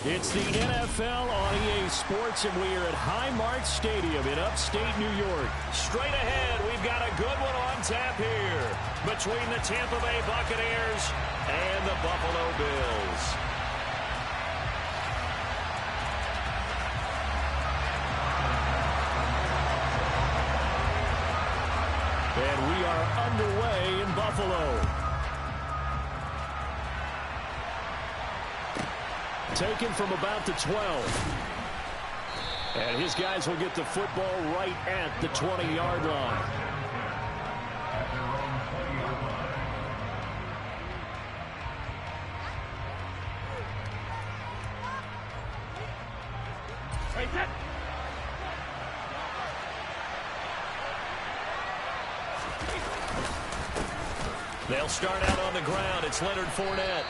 It's the NFL on EA Sports, and we are at Highmark Stadium in upstate New York. Straight ahead, we've got a good one on tap here between the Tampa Bay Buccaneers and the Buffalo Bills. And we are underway in Buffalo. Taken from about the 12. And his guys will get the football right at the 20-yard line. They'll start out on the ground. It's Leonard Fournette.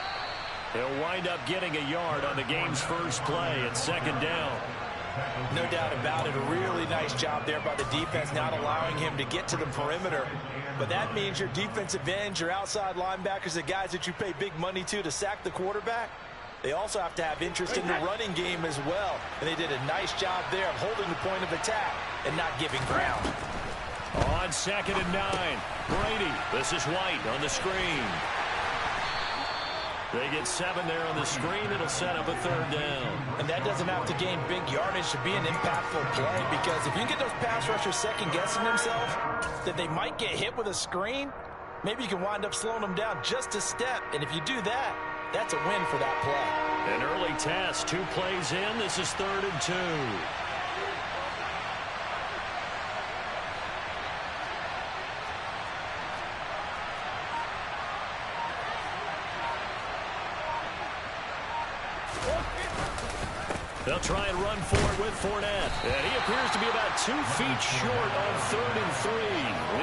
He'll wind up getting a yard on the game's first play at second down. No doubt about it. A really nice job there by the defense, not allowing him to get to the perimeter. But that means your defensive ends, your outside linebackers, the guys that you pay big money to sack the quarterback, they also have to have interest in the running game as well. And they did a nice job there of holding the point of attack and not giving ground. On 2nd and 9, Brady. This is White on the screen. They get 7 there on the screen. It'll set up a third down. And that doesn't have to gain big yardage to be an impactful play, because if you can get those pass rushers second-guessing themselves that they might get hit with a screen, maybe you can wind up slowing them down just a step. And if you do that, that's a win for that play. An early test, 2 plays in. This is 3rd and 2. They'll try and run for it with Fournette. And he appears to be about 2 feet short on 3rd and 3.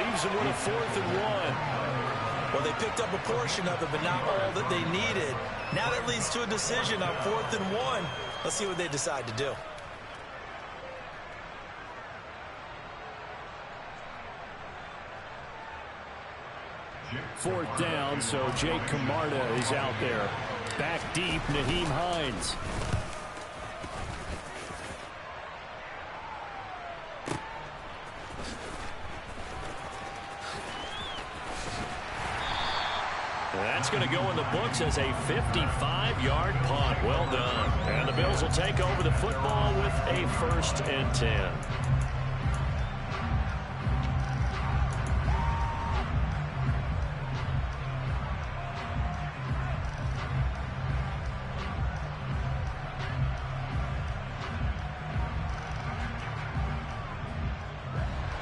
Leaves him with a 4th and 1. Well, they picked up a portion of it, but not all that they needed. Now that leads to a decision on 4th and 1. Let's see what they decide to do. Fourth down, so Jake Camarda is out there. Back deep, Nyheim Hines. That's going to go in the books as a 55-yard punt. Well done. And the Bills will take over the football with a 1st and 10.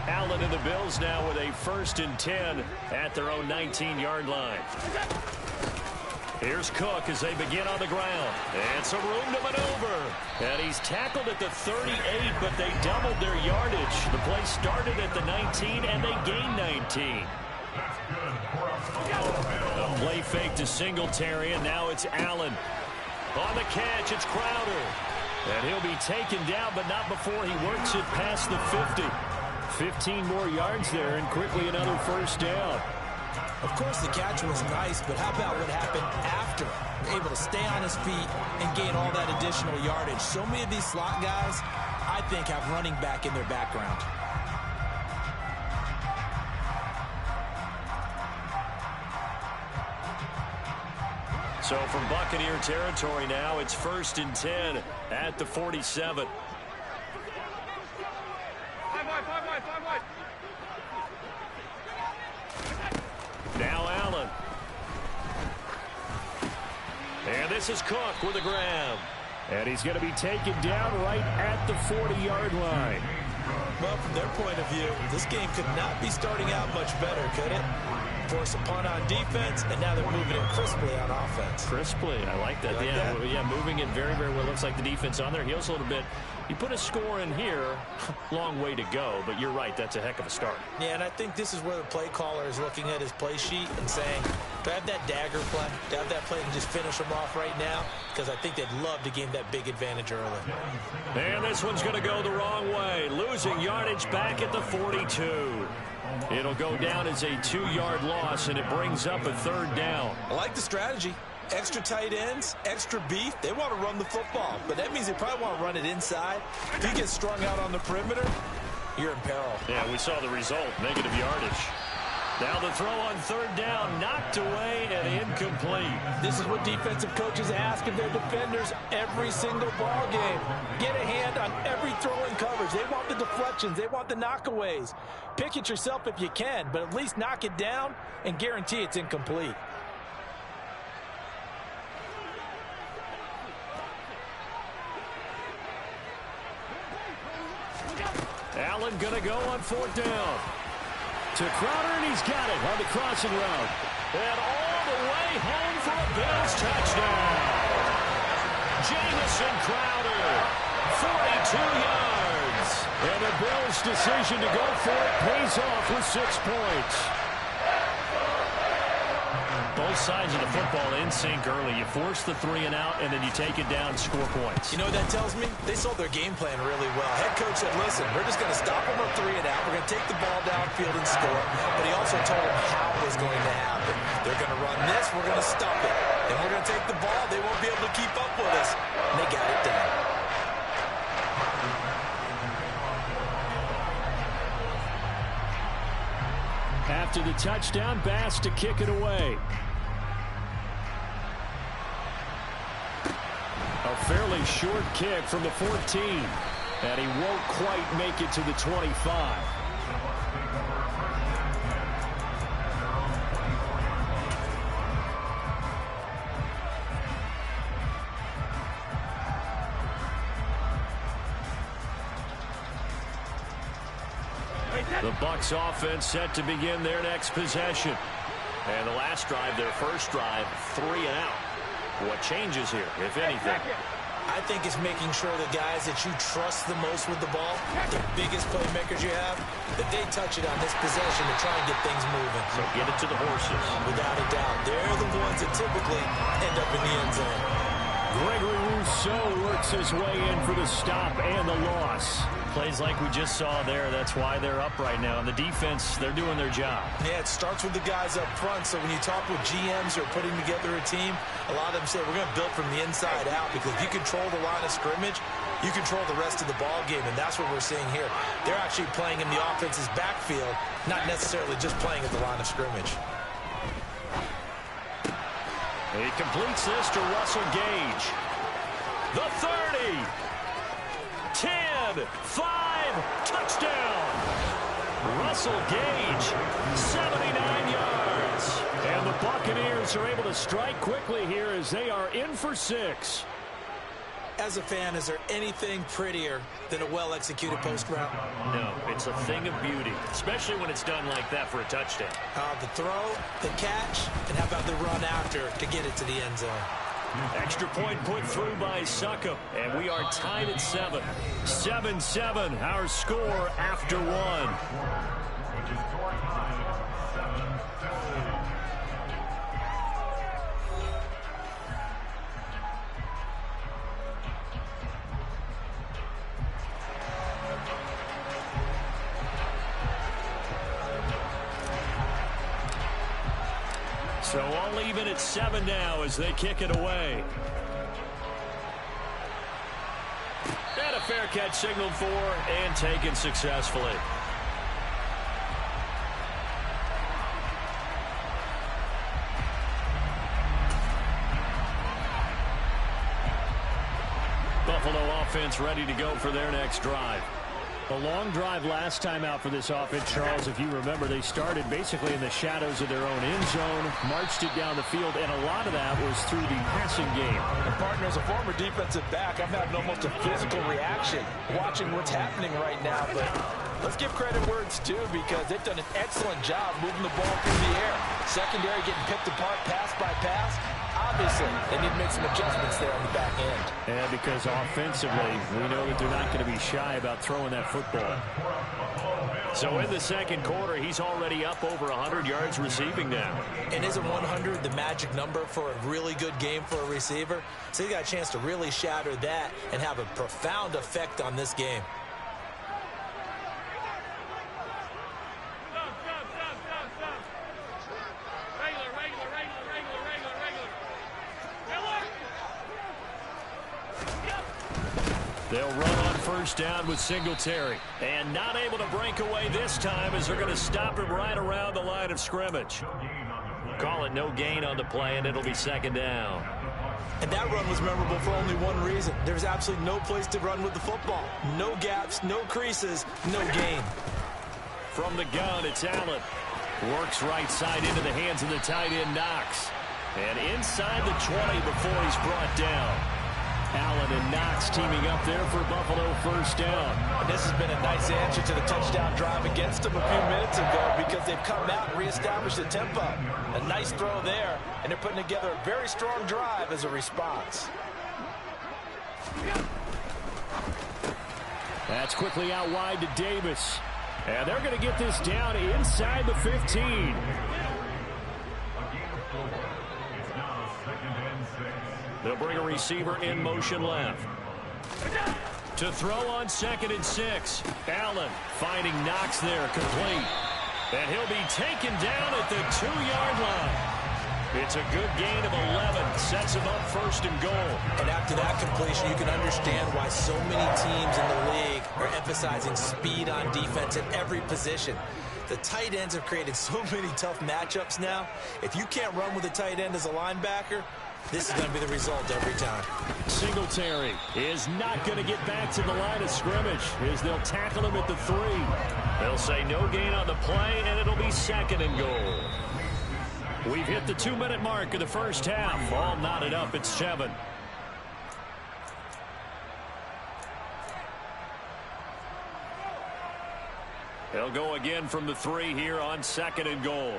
Allen and the Bills now with a 1st and 10 at their own 19-yard line. Here's Cook as they begin on the ground. And some room to maneuver. And he's tackled at the 38, but they doubled their yardage. The play started at the 19, and they gained 19. A play fake to Singletary, and now it's Allen. On the catch, it's Crowder. And he'll be taken down, but not before he works it past the 50. 15 more yards there, and quickly another 1st down. Of course, the catch was nice, but how about what happened after? Able to stay on his feet and gain all that additional yardage. So many of these slot guys, I think, have running back in their background. So from Buccaneer territory now, it's 1st and 10 at the 47. Now Allen. And this is Cook with a grab. And he's going to be taken down right at the 40-yard line. Well, from their point of view, this game could not be starting out much better, could it? Force a punt on defense, and now they're moving it crisply on offense. Crisply, I like that. Yeah, moving it very, very well. Looks like the defense on their heels a little bit. You put a score in here, long way to go, but you're right, that's a heck of a start. Yeah, and I think this is where the play caller is looking at his play sheet and saying, do I have that dagger play? Do I have that play and just finish them off right now? Because I think they'd love to gain that big advantage early. And this one's going to go the wrong way. Losing yardage back at the 42. It'll go down as a 2-yard loss, and it brings up a 3rd down. I like the strategy. Extra tight ends, extra beef, they want to run the football. But that means they probably want to run it inside. If you get strung out on the perimeter, you're in peril. Yeah, we saw the result, negative yardage. Now the throw on third down, knocked away and incomplete. This is what defensive coaches ask of their defenders every single ball game. Get a hand on every throw in coverage. They want the deflections. They want the knockaways. Pick it yourself if you can, but at least knock it down and guarantee it's incomplete. Allen going to go on fourth down. To Crowder, and he's got it on the crossing route. And all the way home for a Bills touchdown. Jamison Crowder, 42 yards. And the Bills' decision to go for it pays off with 6 points. Both sides of the football in sync early. You force the 3 and out, and then you take it down, score points. You know what that tells me? They sold their game plan really well. Head coach said, listen, we're just going to stop them on 3 and out. We're going to take the ball downfield and score. But he also told them how it was going to happen. They're going to run this. We're going to stop it. And we're going to take the ball. They won't be able to keep up with us. And they got it done. After the touchdown, Bass to kick it away. A fairly short kick from the 14. And he won't quite make it to the 25. The Bucs offense set to begin their next possession. And the last drive, their first drive, 3 and out. What changes here, if anything? I think it's making sure the guys that you trust the most with the ball, the biggest playmakers you have, that they touch it on this possession to try and get things moving. So get it to the horses. Without a doubt. They're the ones that typically end up in the end zone. Gregory Rousseau works his way in for the stop and the loss. Plays like we just saw there. That's why they're up right now. And the defense, they're doing their job. Yeah, it starts with the guys up front. So when you talk with GMs who are putting together a team, a lot of them say we're going to build from the inside out, because if you control the line of scrimmage, you control the rest of the ball game, and that's what we're seeing here. They're actually playing in the offense's backfield, not necessarily just playing at the line of scrimmage. He completes this to Russell Gage. The 30. 10, 5, touchdown. Russell Gage, 79 yards. And the Buccaneers are able to strike quickly here as they are in for 6. As a fan, is there anything prettier than a well-executed post route? No, it's a thing of beauty, especially when it's done like that for a touchdown. The throw, the catch, and how about the run after to get it to the end zone? Extra point put through by Suckup, and we are tied at 7. 7-7, our score after 1. So all even at 7 now as they kick it away. And a fair catch signaled for and taken successfully. Buffalo offense ready to go for their next drive. A long drive last time out for this offense, Charles. If you remember, they started basically in the shadows of their own end zone, marched it down the field, and a lot of that was through the passing game. And partner, as a former defensive back, I'm having almost a physical reaction watching what's happening right now. But let's give credit where it's due, because they've done an excellent job moving the ball through the air. Secondary getting picked apart pass by pass. Obviously, they need to make some adjustments there on the back end. And because offensively, we know that they're not going to be shy about throwing that football. So in the second quarter, he's already up over 100 yards receiving now. And isn't 100 the magic number for a really good game for a receiver? So he got a chance to really shatter that and have a profound effect on this game. They'll run on first down with Singletary. And not able to break away this time as they're going to stop him right around the line of scrimmage. Call it no gain on the play, and it'll be second down. And that run was memorable for only one reason. There's absolutely no place to run with the football. No gaps, no creases, no gain. From the gun, it's Allen. Works right side into the hands of the tight end, Knox. And inside the 20 before he's brought down. Allen and Knox teaming up there for Buffalo first down. And this has been a nice answer to the touchdown drive against them a few minutes ago because they've come out and reestablished the tempo. A nice throw there, and they're putting together a very strong drive as a response. That's quickly out wide to Davis. And they're going to get this down inside the 15. They'll bring a receiver in motion left. To throw on 2nd and 6. Allen finding Knox there, complete. And he'll be taken down at the 2-yard line. It's a good gain of 11. Sets him up first and goal. And after that completion, you can understand why so many teams in the league are emphasizing speed on defense at every position. The tight ends have created so many tough matchups now. If you can't run with a tight end as a linebacker, this is going to be the result every time. Singletary is not going to get back to the line of scrimmage as they'll tackle him at the 3. They'll say no gain on the play, and it'll be 2nd and goal. We've hit the 2-minute mark of the first half. All knotted up at 7. They'll go again from the 3 here on 2nd and goal.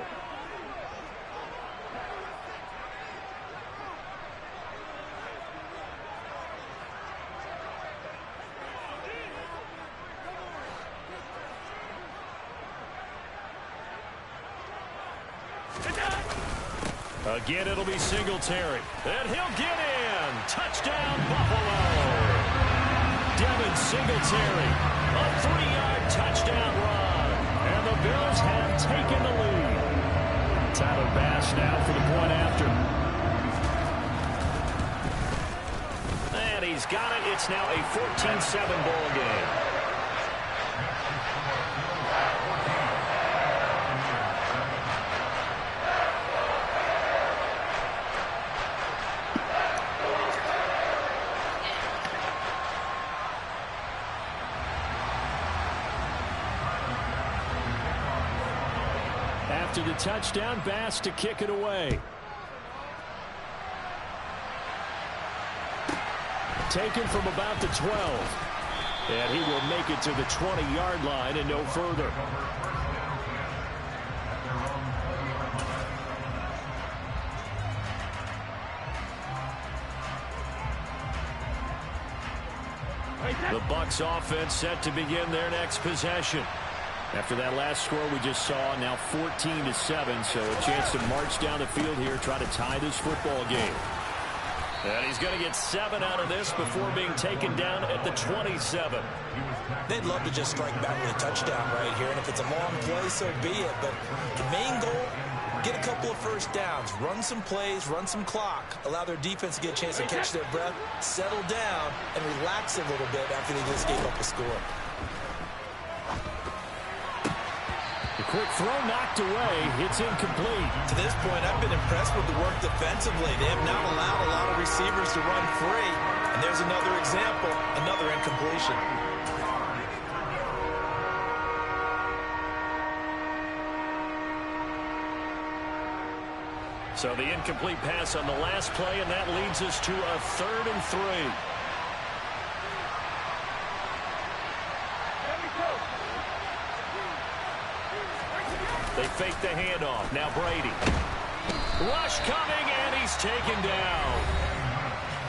Again, it'll be Singletary. And he'll get in. Touchdown, Buffalo. Devin Singletary. A 3-yard touchdown run. And the Bills have taken the lead. Tyler Bass now for the point after. And he's got it. It's now a 14-7 ball game. After the touchdown, Bass to kick it away. Taken from about the 12. And he will make it to the 20-yard line and no further. The Bucs offense set to begin their next possession. After that last score we just saw, now 14-7, so a chance to march down the field here, try to tie this football game. And he's going to get 7 out of this before being taken down at the 27. They'd love to just strike back with a touchdown right here, and if it's a long play, so be it. But the main goal, get a couple of first downs, run some plays, run some clock, allow their defense to get a chance to catch their breath, settle down, and relax a little bit after they just gave up a score. The quick throw knocked away. It's incomplete. To this point, I've been impressed with the work defensively. They have not allowed a lot of receivers to run free. And there's another example, another incompletion. So the incomplete pass on the last play, and that leads us to a 3rd and 3. They fake the handoff. Now Brady. Rush coming, and he's taken down.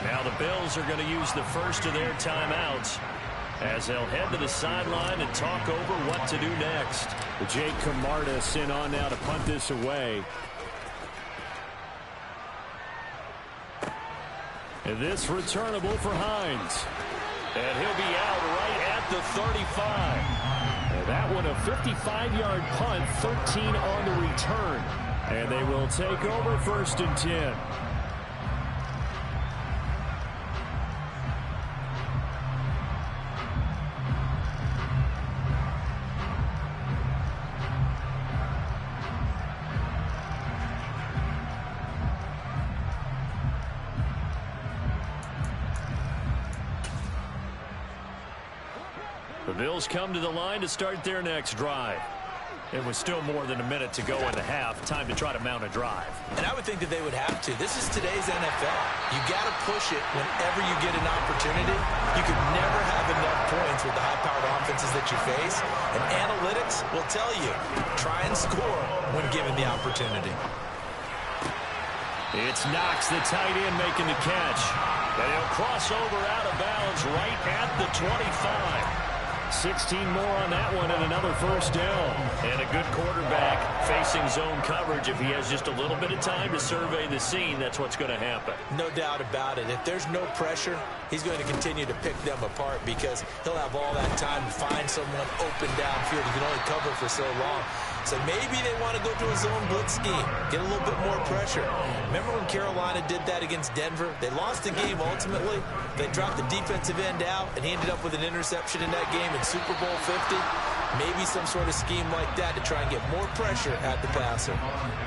Now the Bills are going to use the first of their timeouts as they'll head to the sideline and talk over what to do next. Jake Camarda sent on now to punt this away. And this returnable for Hines. And he'll be out right at the 35. And that one a 55-yard punt, 13 on the return. And they will take over 1st and 10. The Bills come to the line to start their next drive. It was still more than a minute to go in the half. Time to try to mount a drive. And I would think that they would have to. This is today's NFL. You got to push it whenever you get an opportunity. You could never have enough points with the high-powered offenses that you face. And analytics will tell you, try and score when given the opportunity. It's Knox, the tight end, making the catch. And he'll cross over out of bounds right at the 25. 16 more on that one and another first down. And a good quarterback facing zone coverage. If he has just a little bit of time to survey the scene, that's what's going to happen. No doubt about it. If there's no pressure, he's going to continue to pick them apart because he'll have all that time to find someone open downfield. He can only cover for so long. So maybe they want to go to a zone blitz scheme, get a little bit more pressure. Remember when Carolina did that against Denver? They lost the game ultimately. They dropped the defensive end out, and he ended up with an interception in that game in Super Bowl 50. Maybe some sort of scheme like that to try and get more pressure at the passer.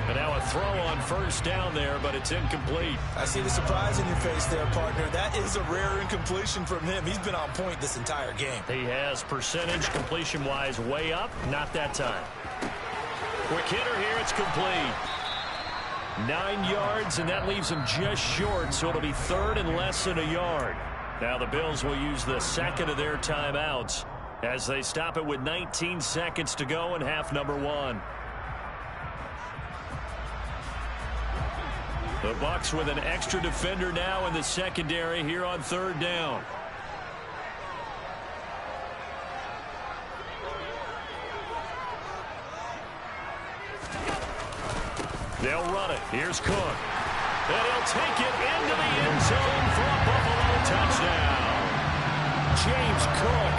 And now a throw on first down there, but it's incomplete. I see the surprise in your face there, partner. That is a rare incompletion from him. He's been on point this entire game. He has percentage completion-wise way up. Not that time. Quick hitter here. It's complete. 9 yards, and that leaves him just short, so it'll be third and less than a yard. Now the Bills will use the second of their timeouts as they stop it with 19 seconds to go in half number 1. The Bucs with an extra defender now in the secondary here on third down. They'll run it. Here's Cook. And he'll take it into the end zone for a Buffalo touchdown. James Cook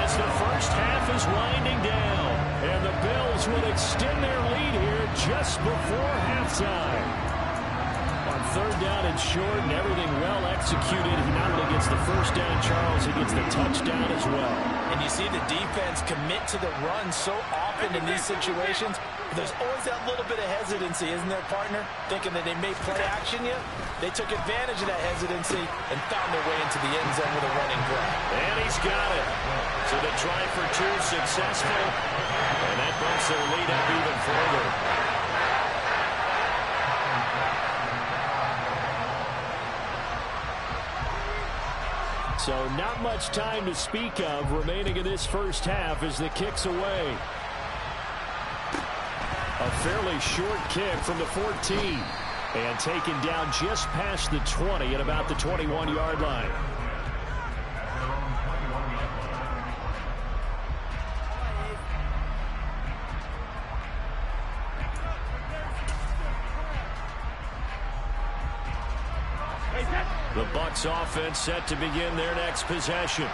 as the first half is winding down. And the Bills will extend their lead here just before halftime. On third down and short and everything well executed, he not only gets the first down, Charles, he gets the touchdown as well. And you see the defense commit to the run so often in these situations. There's always that little bit of hesitancy, isn't there, partner? Thinking that they may play action you. They took advantage of that hesitancy and found their way into the end zone with a running play. And he's got it. So the try for 2 successful. And that bumps their lead up even further. So not much time to speak of remaining in this first half as the kick's away. A fairly short kick from the 14. And taken down just past the 20 at about the 21-yard line. The Bucs offense set to begin their next possession.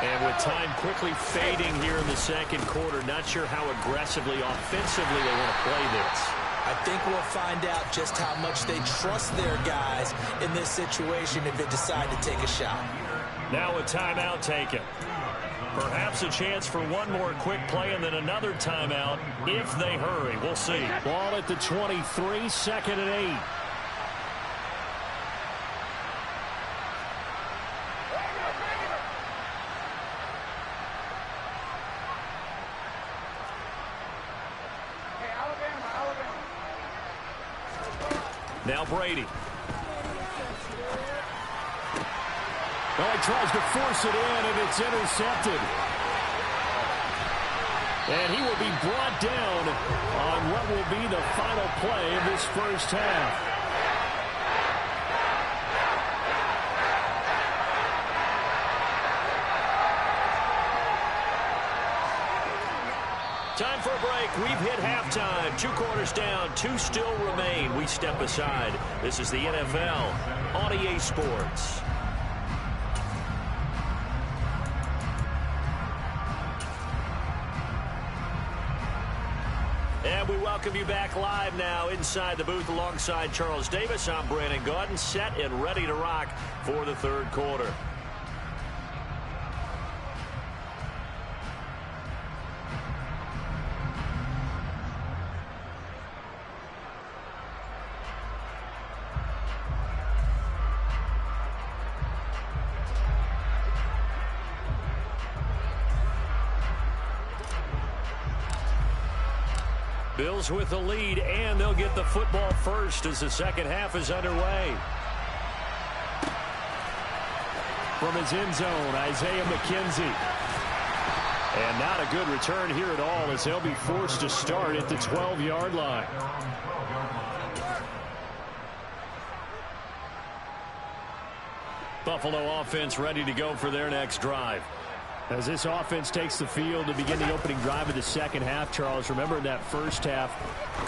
And with time quickly fading here in the second quarter, not sure how aggressively, offensively they want to play this. I think we'll find out just how much they trust their guys in this situation if they decide to take a shot. Now a timeout taken. Perhaps a chance for one more quick play and then another timeout if they hurry. We'll see. Ball at the 23, second and 8. Now Brady. Well, he tries to force it in, and it's intercepted. And he will be brought down on what will be the final play of this first half. Time for a break. We've hit halftime. 2 quarters down. 2 still remain. We step aside. This is the NFL on EA Sports. And we welcome you back live now inside the booth alongside Charles Davis. I'm Brandon Gaudin, set and ready to rock for the third quarter. Bills with the lead, and they'll get the football first as the second half is underway. From his end zone, Isaiah McKenzie. And not a good return here at all as they'll be forced to start at the 12-yard line. Buffalo offense ready to go for their next drive. As this offense takes the field to begin the opening drive of the second half, Charles, remember in that first half,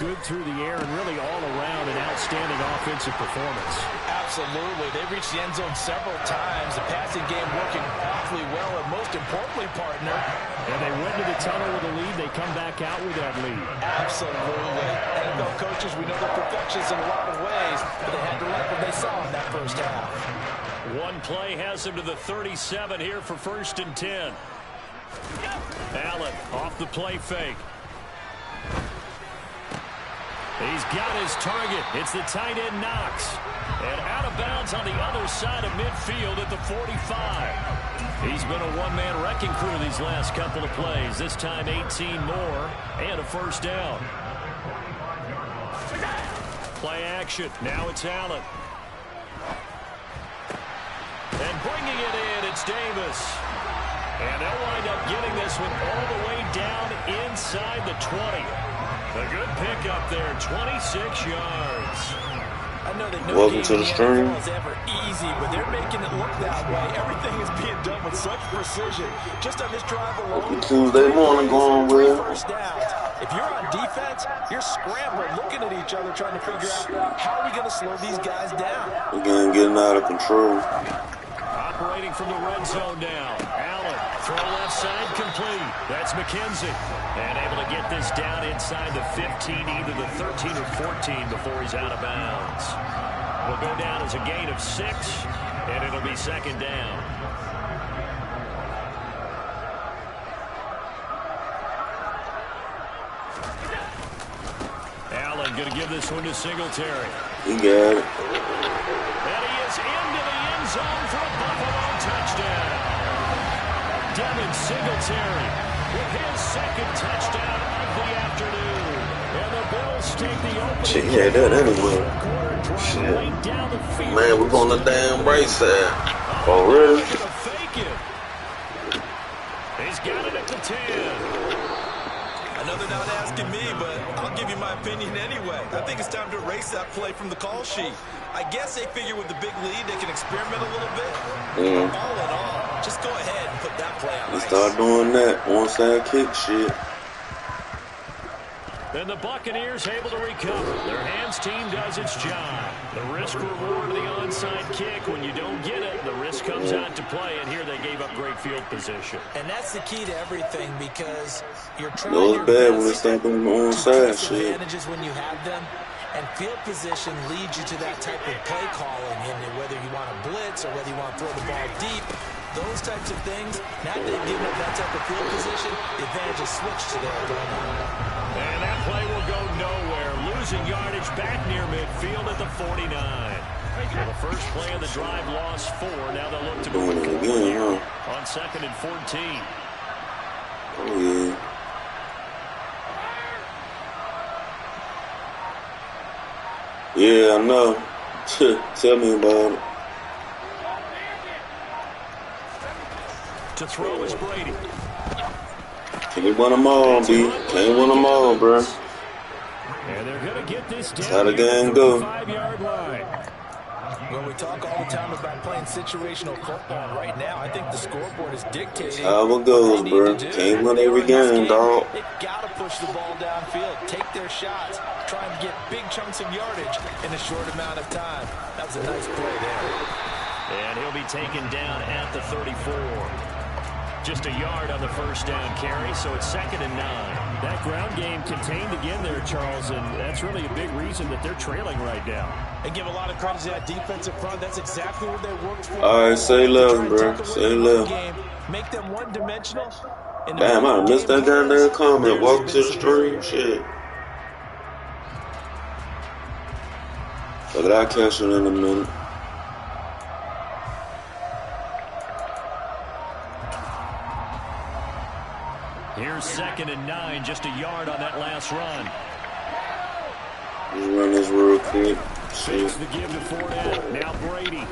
good through the air and really all around an outstanding offensive performance. Absolutely. They reached the end zone several times. The passing game working awfully well, and most importantly, partner. And they went to the tunnel with a lead. They come back out with that lead. Absolutely. NFL coaches, we know they're perfectionists in a lot of ways, but they had to like what they saw in that first half. One play has him to the 37 here for 1st and 10. Allen off the play fake. He's got his target. It's the tight end Knox. And out of bounds on the other side of midfield at the 45. He's been a one-man wrecking crew these last couple of plays. This time 18 more and a first down. Play action. Now it's Allen. And bringing it in, it's Davis. And they'll wind up getting this one all the way down inside the 20. A good pickup there, 26 yards. I know that Welcome to the stream. Is ever easy, but they're making it look that way. Everything is being done with such precision. Just on this drive alone, Tuesday morning going well. first downs. If you're on defense, you're scrambling, looking at each other, trying to figure out how are we going to slow these guys down. Again, getting out of control. Operating from the red zone now. Allen, throw left side complete. That's McKenzie. And able to get this down inside the 15, either the 13 or 14 before he's out of bounds. Will go down as a gain of 6, and it'll be second down. Allen going to give this one to Singletary. He got it. And he is into the end zone for a Buffalo touchdown. Devin Singletary with his second touchdown of the afternoon. And the Bills take the opening. Shit, he had that anyway. Shit. Man, we're on the damn right side. Oh, really? He's got it at the 10. I know they're not asking me, but I'll give you my opinion anyway. I think it's time to erase that play from the call sheet. I guess they figure with the big lead, they can experiment a little bit. All in all, just go ahead and put that play on ice. Start doing that onside kick shit. Then the Buccaneers able to recover. Their hands team does its job. The risk reward of the onside kick. When you don't get it, the risk comes out to play. And here they gave up great field position. And that's the key to everything because you're trying to bad when it's like on the onside shit. Advantages when you have them. And field position leads you to that type of play calling. And whether you want to blitz or whether you want to throw the ball deep, those types of things, now that they've given up that type of field position, the advantage is switched to their opponent. And that play will go nowhere. Losing yardage back near midfield at the 49. Well, the first play of the drive lost 4. Now they'll look to move it forward here on 2nd and 14. Oh, yeah. Yeah, I know. Tell me about it. To throw is Brady. Can't win them all, B. Can't win them all, bro. And they're going to get this down. How the game go? 5-yard line. Well, we talk all the time about playing situational football. Right now, I think the scoreboard is dictating. How it goes, bro. Can't win every game, dog. They've got to push the ball downfield, take their shots, try and get big chunks of yardage in a short amount of time. That was a nice play there. And he'll be taken down at the 34. Just a yard on the first down carry, so it's 2nd and 9. That ground game contained again there, Charles, and that's really a big reason that they're trailing right now. They give a lot of credit to that defensive front. That's exactly what they worked for. All right, say love, bro. Say love. Make them one-dimensional. Damn, I missed that goddamn comment. Welcome to the stream. Shit. But I'll catch it in a minute. Here's 2nd and 9, just a yard on that last run. Just run this real quick. Fakes the give to Fournette. Now Brady.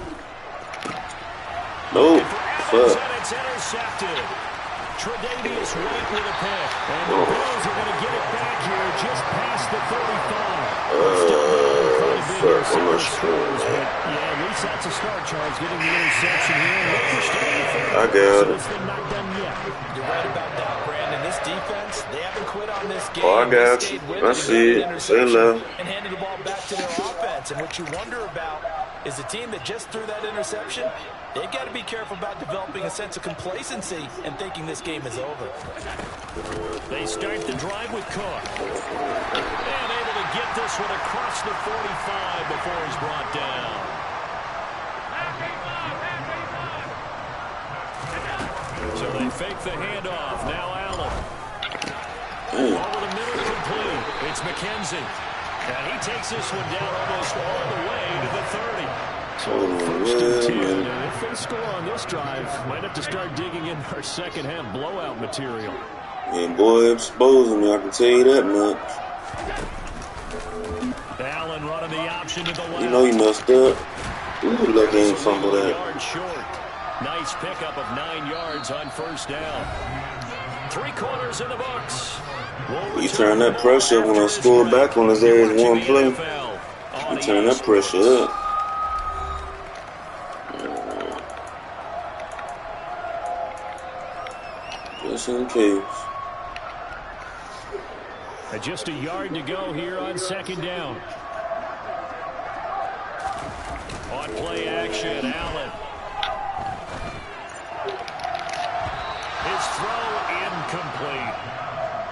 Nope. Fuck. And it's intercepted. Tre'Davious White with a pick. And the Bills are going to get it back here just past the 35. Fuck. I'm not sure. Yeah, at least that's a start, Charles. Getting the interception here. I got it. It's not done yet. You're right about that, Brandon. This defense, they haven't quit on this game. Oh, I got you. I see it. Say left. And handed the ball back to their offense. And what you wonder about is the team that just threw that interception, they've got to be careful about developing a sense of complacency and thinking this game is over. They start the drive with Cook. And able to get this one across the 45 before he's brought down. So they fake the handoff. Now Allen. Over the middle, complete. It's McKenzie. And he takes this one down almost all the way to the 30. So first and 10. And if they score on this drive, might have to start digging in our second half blowout material. And boy, exposing me, I can tell you that much. Allen running the option to the left. You know you messed up. Ooh, lucky ain't fumble that. Yard short. Nice pickup of 9 yards on first down. 3 quarters in the books. You turn that pressure when I score back on his ass one play. You turn that pressure up. Just in case. Just a yard to go here on second down. On play action, Allen. His throw incomplete.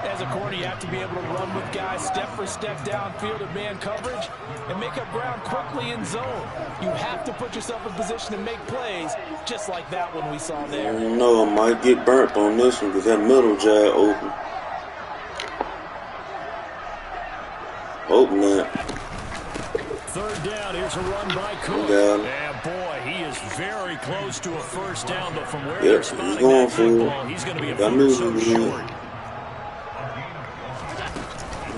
As a corner, you have to be able to run with guys step for step downfield in man coverage and make up ground quickly in zone. You have to put yourself in position to make plays, just like that one we saw there. I don't know, I might get burnt on this one because that middle jab open. Hope not. Third down, here's a run by Cook. And boy, he is very close to a first down, but from where they're spotting that football, he's going to be a foot so short.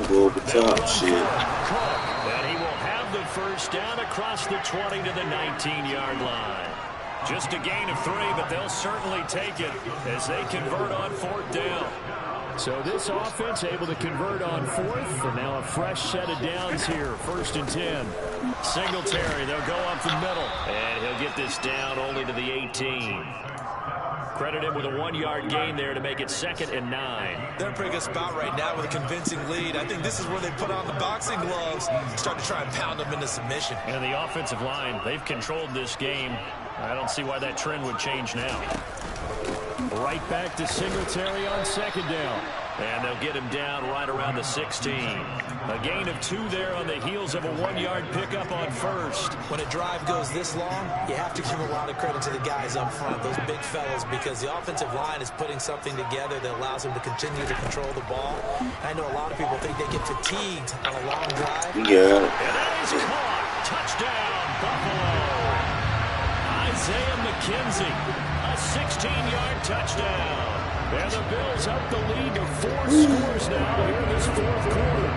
Go over top, shit. And he will have the first down across the 20 to the 19-yard line. Just a gain of 3, but they'll certainly take it as they convert on fourth down. So this offense able to convert on fourth, and now a fresh set of downs here, first and 10. Singletary, they'll go up the middle, and he'll get this down only to the 18. Credit him with a 1-yard gain there to make it 2nd and 9. They're in a pretty good spot right now with a convincing lead. I think this is where they put on the boxing gloves, start to try and pound them into submission. And the offensive line, they've controlled this game. I don't see why that trend would change now. Right back to Singletary on second down. And they'll get him down right around the 16. A gain of 2 there on the heels of a 1-yard pickup on first. When a drive goes this long, you have to give a lot of credit to the guys up front, those big fellas, because the offensive line is putting something together that allows them to continue to control the ball. I know a lot of people think they get fatigued on a long drive. Yeah. And that is caught. Touchdown, Buffalo. Isaiah McKenzie, a 16-yard touchdown. And the Bills up the lead to 4 scores now here in this fourth quarter.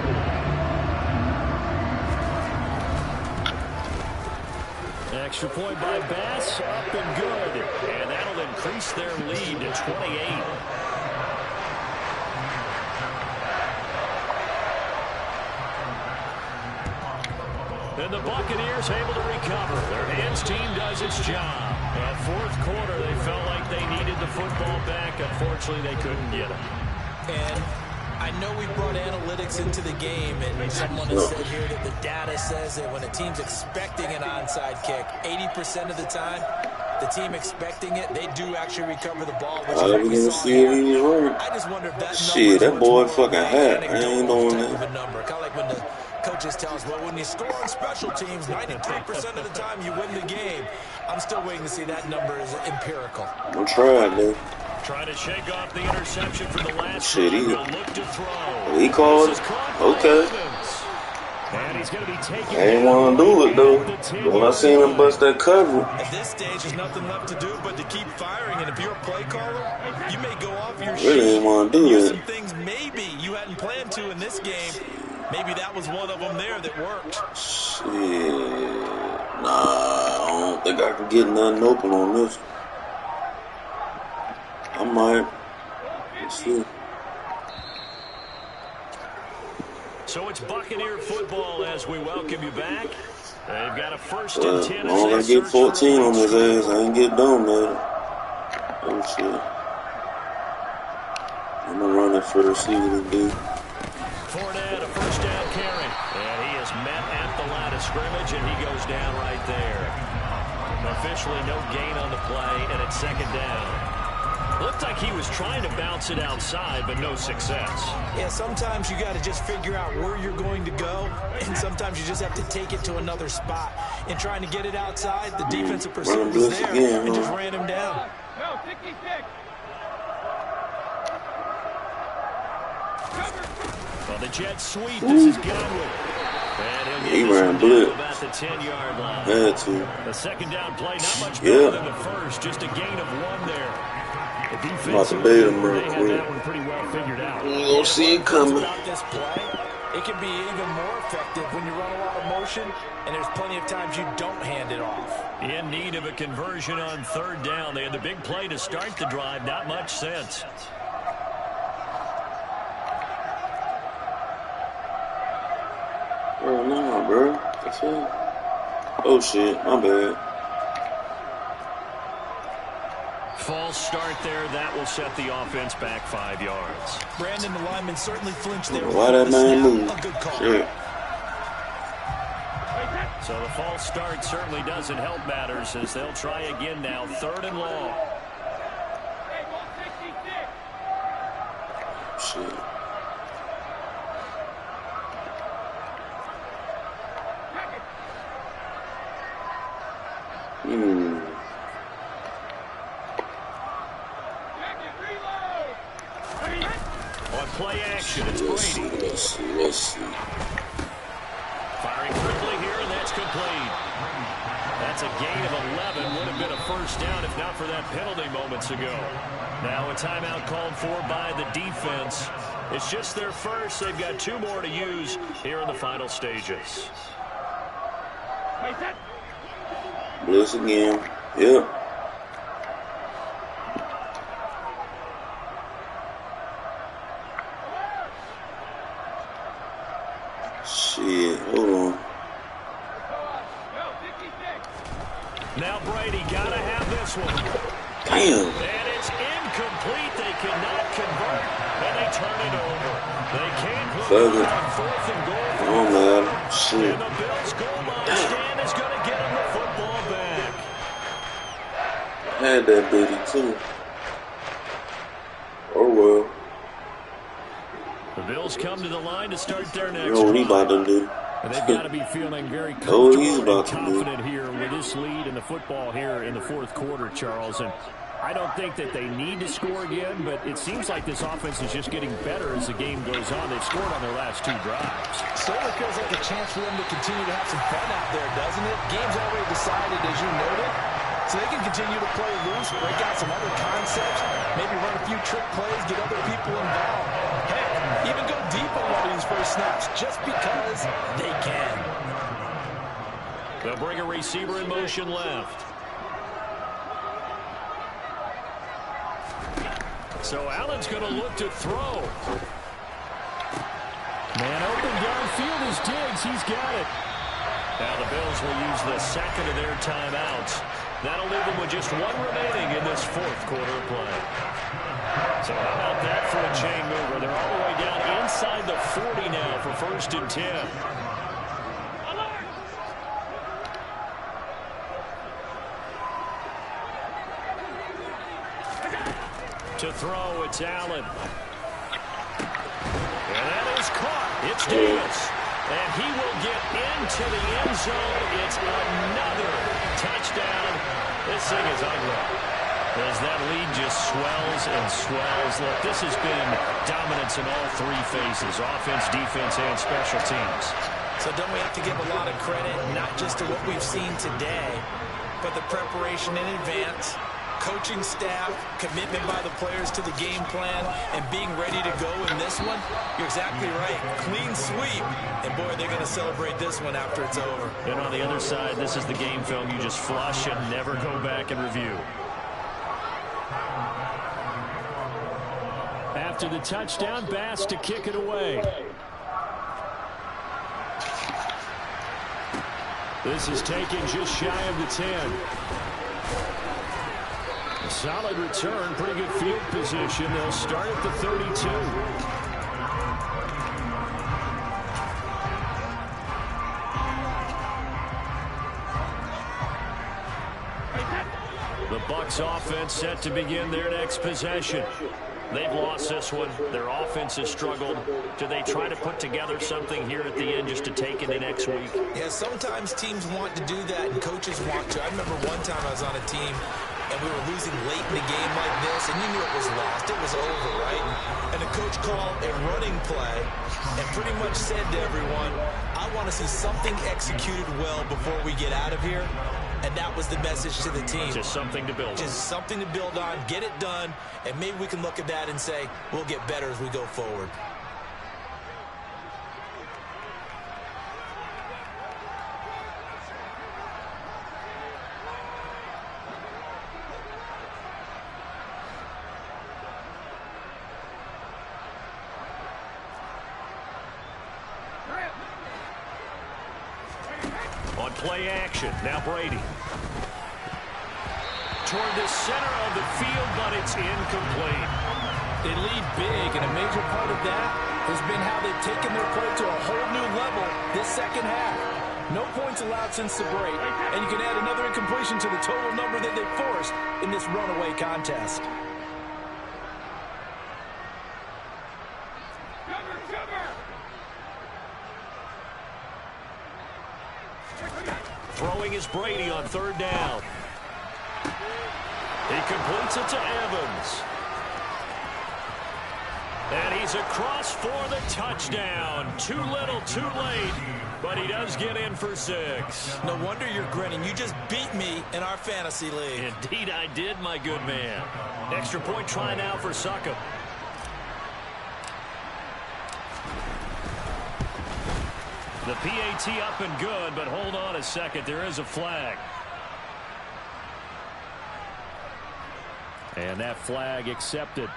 Extra point by Bass, up and good. And that'll increase their lead to 28. And the Buccaneers able to recover. Their hands team does its job. Fourth quarter, they felt like they needed the football back. Unfortunately, they couldn't get it. And I know we brought analytics into the game, and someone has said here that the data says that when a team's expecting an onside kick, 80% of the time, the team expecting it, they do actually recover the ball, which is what we saw here. I just wonder if that shit, that boy fucking hat. I ain't doing that. Kind of like when the coaches tell us, well, when you score on special teams, 93% of the time you win the game. I'm still waiting to see that number is empirical. I'm trying, man. Trying to shake off the interception from the last shit, look to throw. He called it. Okay. And he's going to be taking I ain't want to do it, though. But when I seen him bust that cover. At this stage, there's nothing left to do but to keep firing. And if you're a play caller, you may go off your really sheet didn't want to do use that. some things maybe you hadn't planned to in this game. Maybe that was one of them there that worked. Shit. Nah, I don't think I can get nothing open on this. I might. Let's see. So it's Buccaneer football as we welcome you back. They've got a 1st and 10. As long as I get 14 on his ass, I ain't get dominated. Oh, shit. I'm going to run it first, see what he do. Fournette, a 1st down carry. And he is met at the line of scrimmage, and he goes down right there. Officially no gain on the play, and it's 2nd down. Looked like he was trying to bounce it outside, but no success. Yeah, sometimes you got to just figure out where you're going to go, and sometimes you just have to take it to another spot. And trying to get it outside, the defensive pursuit was there again, and just ran him down. No, 66. Well, the jet sweep. This is Godwin. And he ran blitz. About the 10-yard line. Had to. The 2nd down play, not much better than the first. Just a gain of 1 there. The defense, I'm about to bait him real they quick. have that one pretty well figured out. You don't see it coming. About this play, it can be even more effective when you run a lot of motion, and there's plenty of times you don't hand it off. In need of a conversion on 3rd down. They had the big play to start the drive. Not much sense. Oh, no, bro. That's it. Oh, shit. My bad. False start there. That will set the offense back 5 yards. Brandon, the lineman certainly flinched there. Why that man move? A good call. Shit. So the false start certainly doesn't help matters as they'll try again now. 3rd and long. Shit. On play action, it's Brady. Let's see. Firing quickly here, and that's complete. That's a gain of 11. Would have been a 1st down if not for that penalty moments ago. Now a timeout called for by the defense. It's just their first. They've got 2 more to use here in the final stages. Blitz again. Yep. Shit, hold on. Now Brady gotta have this one. Damn. And it's incomplete. They cannot convert, and they turn it over. They can't put it on 4th and goal. Oh, man. Shit. And the Bills' goal line stand is going to get them the football back. Had that bitty, too. Oh, well. The Bills come to the line to start their next You know what he about to do. They've got to be feeling very Oh, comfortable he's about and to do. confident here with this lead in the football here in the 4th quarter, Charles. And I don't think that they need to score again, but it seems like this offense is just getting better as the game goes on. They've scored on their last 2 drives. Certainly feels like a chance for them to continue to have some fun out there, doesn't it? Game's already decided, as you noted. So they can continue to play loose, break out some other concepts, maybe run a few trick plays, get other people involved. Heck, even go deep on one of these first snaps just because they can. They'll bring a receiver in motion left. So Allen's going to look to throw. Man open downfield is Diggs. He's got it. Now the Bills will use the 2nd of their timeouts. That'll leave them with just 1 remaining in this 4th quarter of play. So how about that for a chain mover? They're all the way down inside the 40 now for 1st and 10. To throw, it's Allen. And that is caught. It's Davis. And he will get into the end zone. It's another touchdown. This thing is ugly. As that lead just swells and swells. Look, this has been dominance in all 3 phases. Offense, defense, and special teams. So don't we have to give a lot of credit, not just to what we've seen today, but the preparation in advance, coaching staff, commitment by the players to the game plan, and being ready to go in this one, you're exactly right. Clean sweep. And, boy, they're going to celebrate this one after it's over. And on the other side, this is the game film you just flush and never go back and review. After the touchdown, Bass to kick it away. This is taken just shy of the 10. A solid return, pretty good field position. They'll start at the 32. The Bucs offense set to begin their next possession. They've lost this one. Their offense has struggled. Do they try to put together something here at the end just to take into next week? Yeah, sometimes teams want to do that and coaches want to. I remember one time I was on a team and we were losing late in the game like this, and you knew it was lost. It was over, right? And the coach called a running play and pretty much said to everyone, I want to see something executed well before we get out of here. And that was the message to the team. Just something to build on. Just something to build on, get it done, and maybe we can look at that and say, we'll get better as we go forward. On play action, now Brady. Toward the center of the field, but it's incomplete. They lead big, and a major part of that has been how they've taken their play to a whole new level this second half. No points allowed since the break, and you can add another incompletion to the total number that they forced in this runaway contest. Throwing is Brady on third down. He completes it to Evans. And he's across for the touchdown. Too little, too late, but he does get in for 6. No wonder you're grinning. You just beat me in our fantasy league. Indeed I did, my good man. Extra point try now for Suckup. The PAT up and good, but hold on a second. There is a flag. And that flag accepted.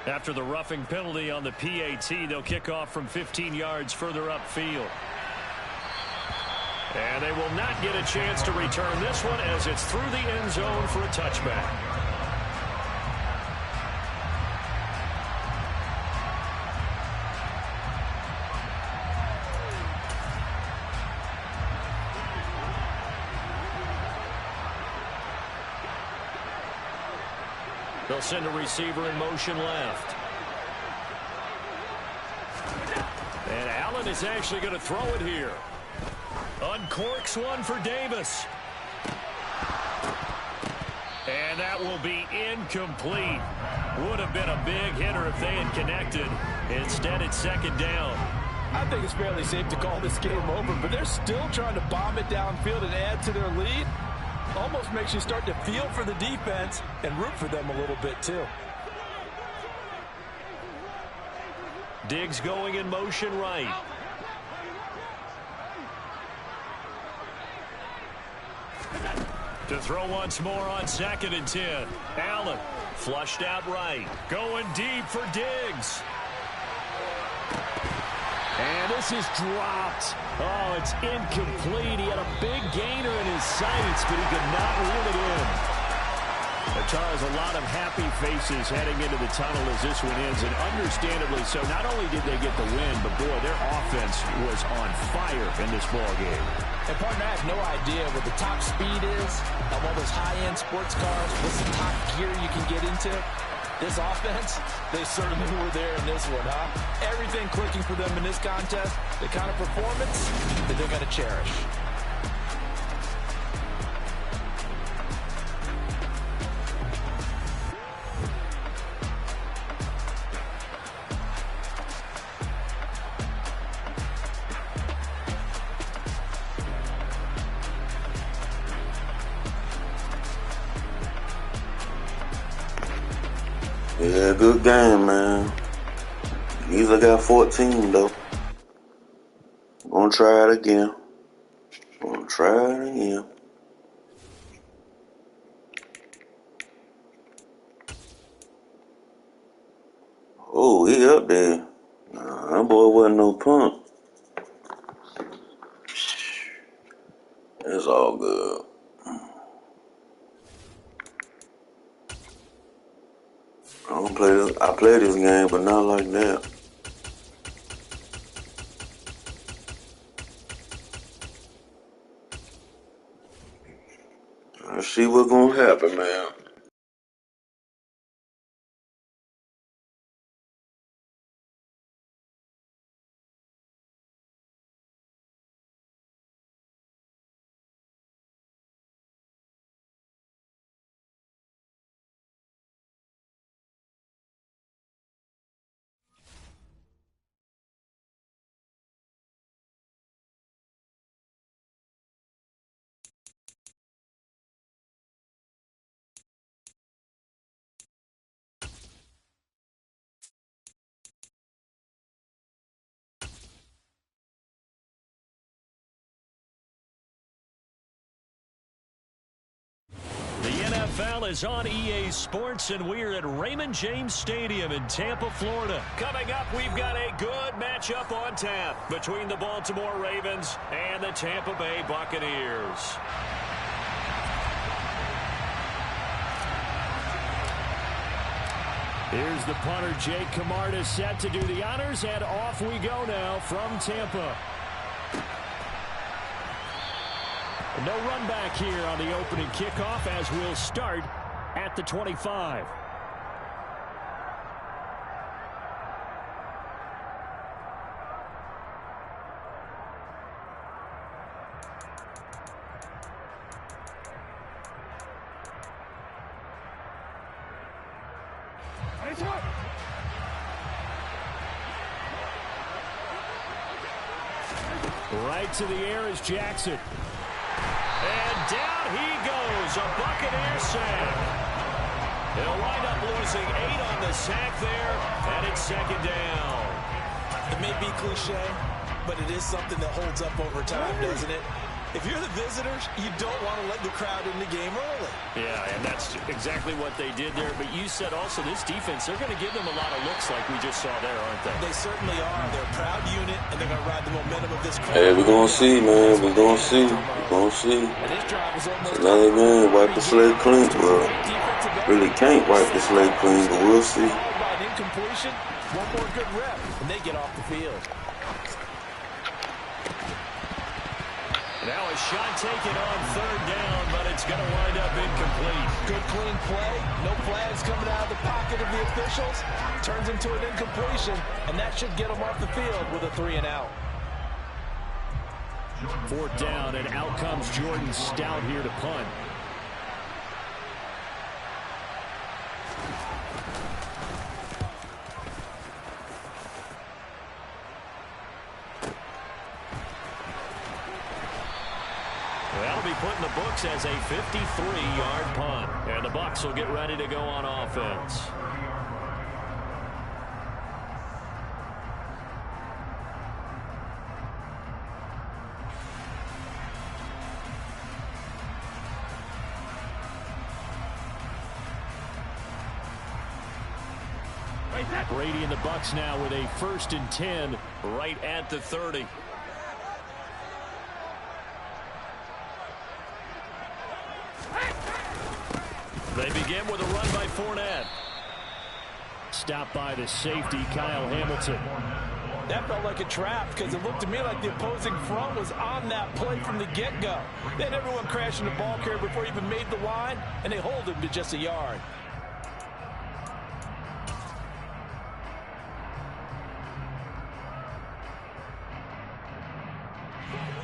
After the roughing penalty on the PAT, they'll kick off from 15 yards further upfield. And they will not get a chance to return this one as it's through the end zone for a touchback. They'll send a receiver in motion left. And Allen is actually going to throw it here. Uncorks one for Davis. And that will be incomplete. Would have been a big hitter if they had connected. Instead, it's second down. I think it's fairly safe to call this game over, but they're still trying to bomb it downfield and add to their lead. Almost makes you start to feel for the defense and root for them a little bit, too. Diggs going in motion right. To throw once more on 2nd and 10. Allen flushed out right. Going deep for Diggs. And this is dropped. Oh, it's incomplete. He had a big gainer in his sights, but he could not reel it in. Charles, a lot of happy faces heading into the tunnel as this one ends, and understandably so. Not only did they get the win, but, boy, their offense was on fire in this ballgame. And, partner, I have no idea what the top speed is of all those high-end sports cars. What's the top gear you can get into? This offense, they certainly were there in this one, huh? Everything clicking for them in this contest, the kind of performance that they're going to cherish. Yeah, good game, man. Easily got 14, though. Gonna try it again. Oh, he up there. Nah, that boy wasn't no punk. It's all good. I play this game, but not like that. Let's see what's gonna happen, man. The NFL is on EA Sports, and we're at Raymond James Stadium in Tampa, Florida. Coming up, we've got a good matchup on tap between the Baltimore Ravens and the Tampa Bay Buccaneers. Here's the punter, Jake Camarda, set to do the honors, and off we go now from Tampa. No run back here on the opening kickoff as we'll start at the 25. Right to the air is Jackson. And down he goes, a Buccaneer sack. They'll wind up losing 8 on the sack there, and it's second down. It may be cliche, but it is something that holds up over time, doesn't it? If you're the visitors, you don't want to let the crowd in the game early. Yeah, and that's exactly what they did there. But you said also this defense, they're going to give them a lot of looks like we just saw there, aren't they? They certainly are. They're a proud unit, and they're going to ride the momentum of this crowd. Hey, we're going to see, man. We're going to see. We're going to see. Another man wipe the slate clean. Well, really can't wipe the slate clean, but we'll see. By an incompletion, one more good rep, and they get off the field. Now a shot taken on third down, but it's going to wind up incomplete. Good clean play. No flags coming out of the pocket of the officials. Turns into an incompletion, and that should get them off the field with a 3-and-out. Fourth down, and out comes Jordan Stout here to punt. That'll be put in the books as a 53-yard punt. And the Bucs will get ready to go on offense. Brady and the Bucs now with a 1st and 10 right at the 30. They begin with a run by Fournette. Stopped by the safety, Kyle Hamilton. That felt like a trap because it looked to me like the opposing front was on that play from the get-go. They had everyone crashing the ball carrier before he even made the line, and they hold him to just a yard.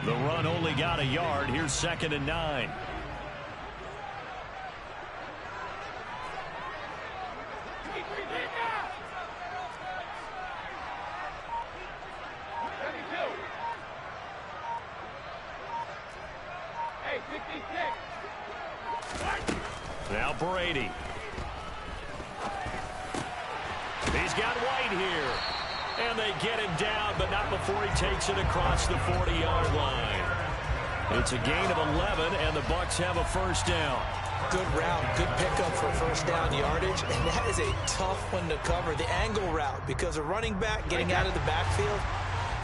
The run only got a yard. Here's 2nd and 9. Now Brady. He's got White here. And they get him down, but not before he takes it across the 40-yard line. It's a gain of 11, and the Bucs have a first down. Good route, good pickup for first down yardage, and that is a tough one to cover, the angle route, because a running back getting out of the backfield,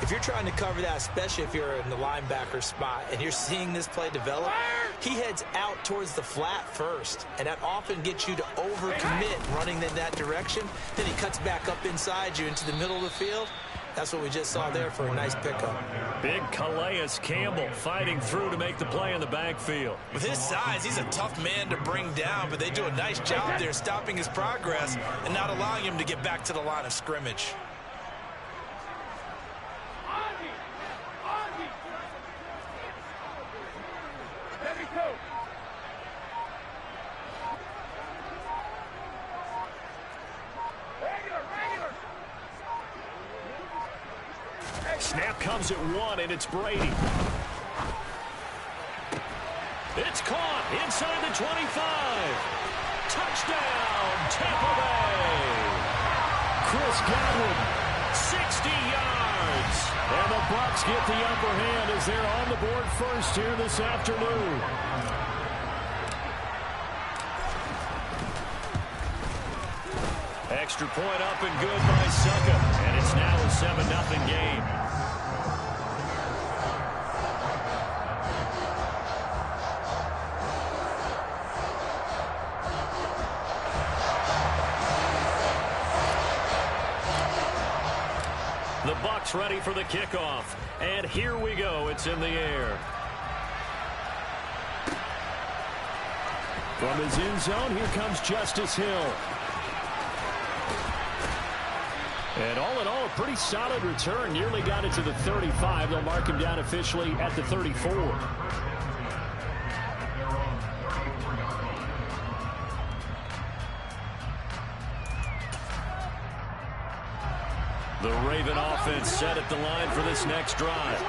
if you're trying to cover that, especially if you're in the linebacker spot and you're seeing this play develop, he heads out towards the flat first, and that often gets you to overcommit running in that direction. Then he cuts back up inside you into the middle of the field. That's what we just saw there for a nice pickup. Big Calais Campbell fighting through to make the play in the backfield. With his size, he's a tough man to bring down, but they do a nice job there stopping his progress and not allowing him to get back to the line of scrimmage. Snap comes at 1, and it's Brady. It's caught inside the 25. Touchdown, Tampa Bay. Chris Godwin, 60 yards. And the Bucs get the upper hand as they're on the board first here this afternoon. Extra point up and good by Succa. And it's now a 7-0 game. The Bucs ready for the kickoff. And here we go. It's in the air. From his end zone, here comes Justice Hill. And all in all, a pretty solid return. Nearly got it to the 35. They'll mark him down officially at the 34. The Raven offense set at the line for this next drive.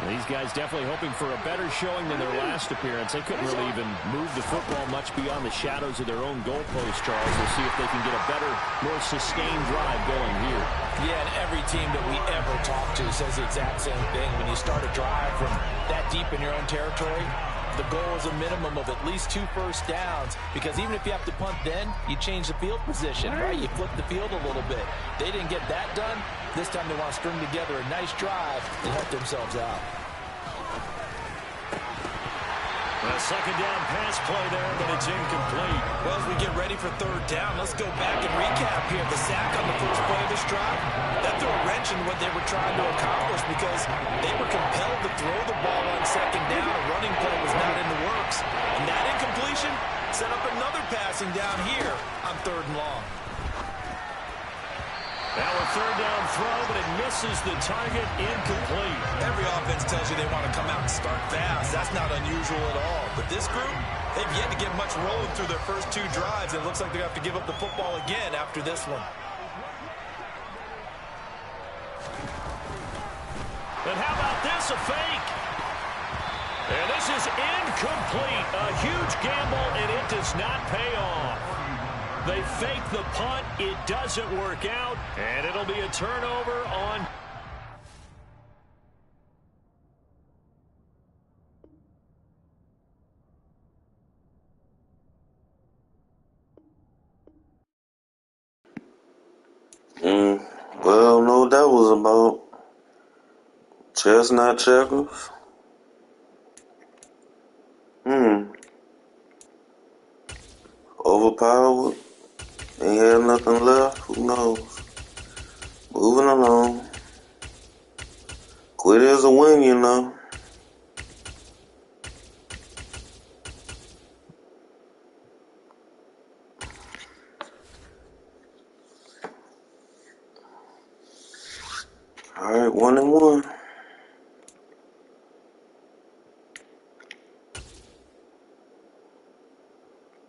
These guys definitely hoping for a better showing than their last appearance. They couldn't really even move the football much beyond the shadows of their own goalpost, Charles. We'll see if they can get a better, more sustained drive going here. Yeah, and every team that we ever talk to says the exact same thing. When you start a drive from that deep in your own territory, the goal is a minimum of at least 2 first downs, because even if you have to punt then, you change the field position, right? You flip the field a little bit. They didn't get that done. This time they want to string together a nice drive and help themselves out. A second down pass play there, but it's incomplete. Well, as we get ready for third down, let's go back and recap here. The sack on the first play of this drive, that threw a wrench in what they were trying to accomplish, because they were compelled to throw the ball on second down. A running play was not in the works. And that incompletion set up another passing down here on third and long. Now a third down throw, but it misses the target, incomplete. Every offense tells you they want to come out and start fast. That's not unusual at all. But this group, they've yet to get much rolling through their first 2 drives. It looks like they're going to have to give up the football again after this one. And how about this, a fake? And this is incomplete. A huge gamble, and it does not pay off. They fake the punt. It doesn't work out, and it'll be a turnover on. Well, no, that was about chestnut checkers. Overpowered. Ain't had nothing left. Who knows? Moving along. Quit is a win, you know. All right, 1-1.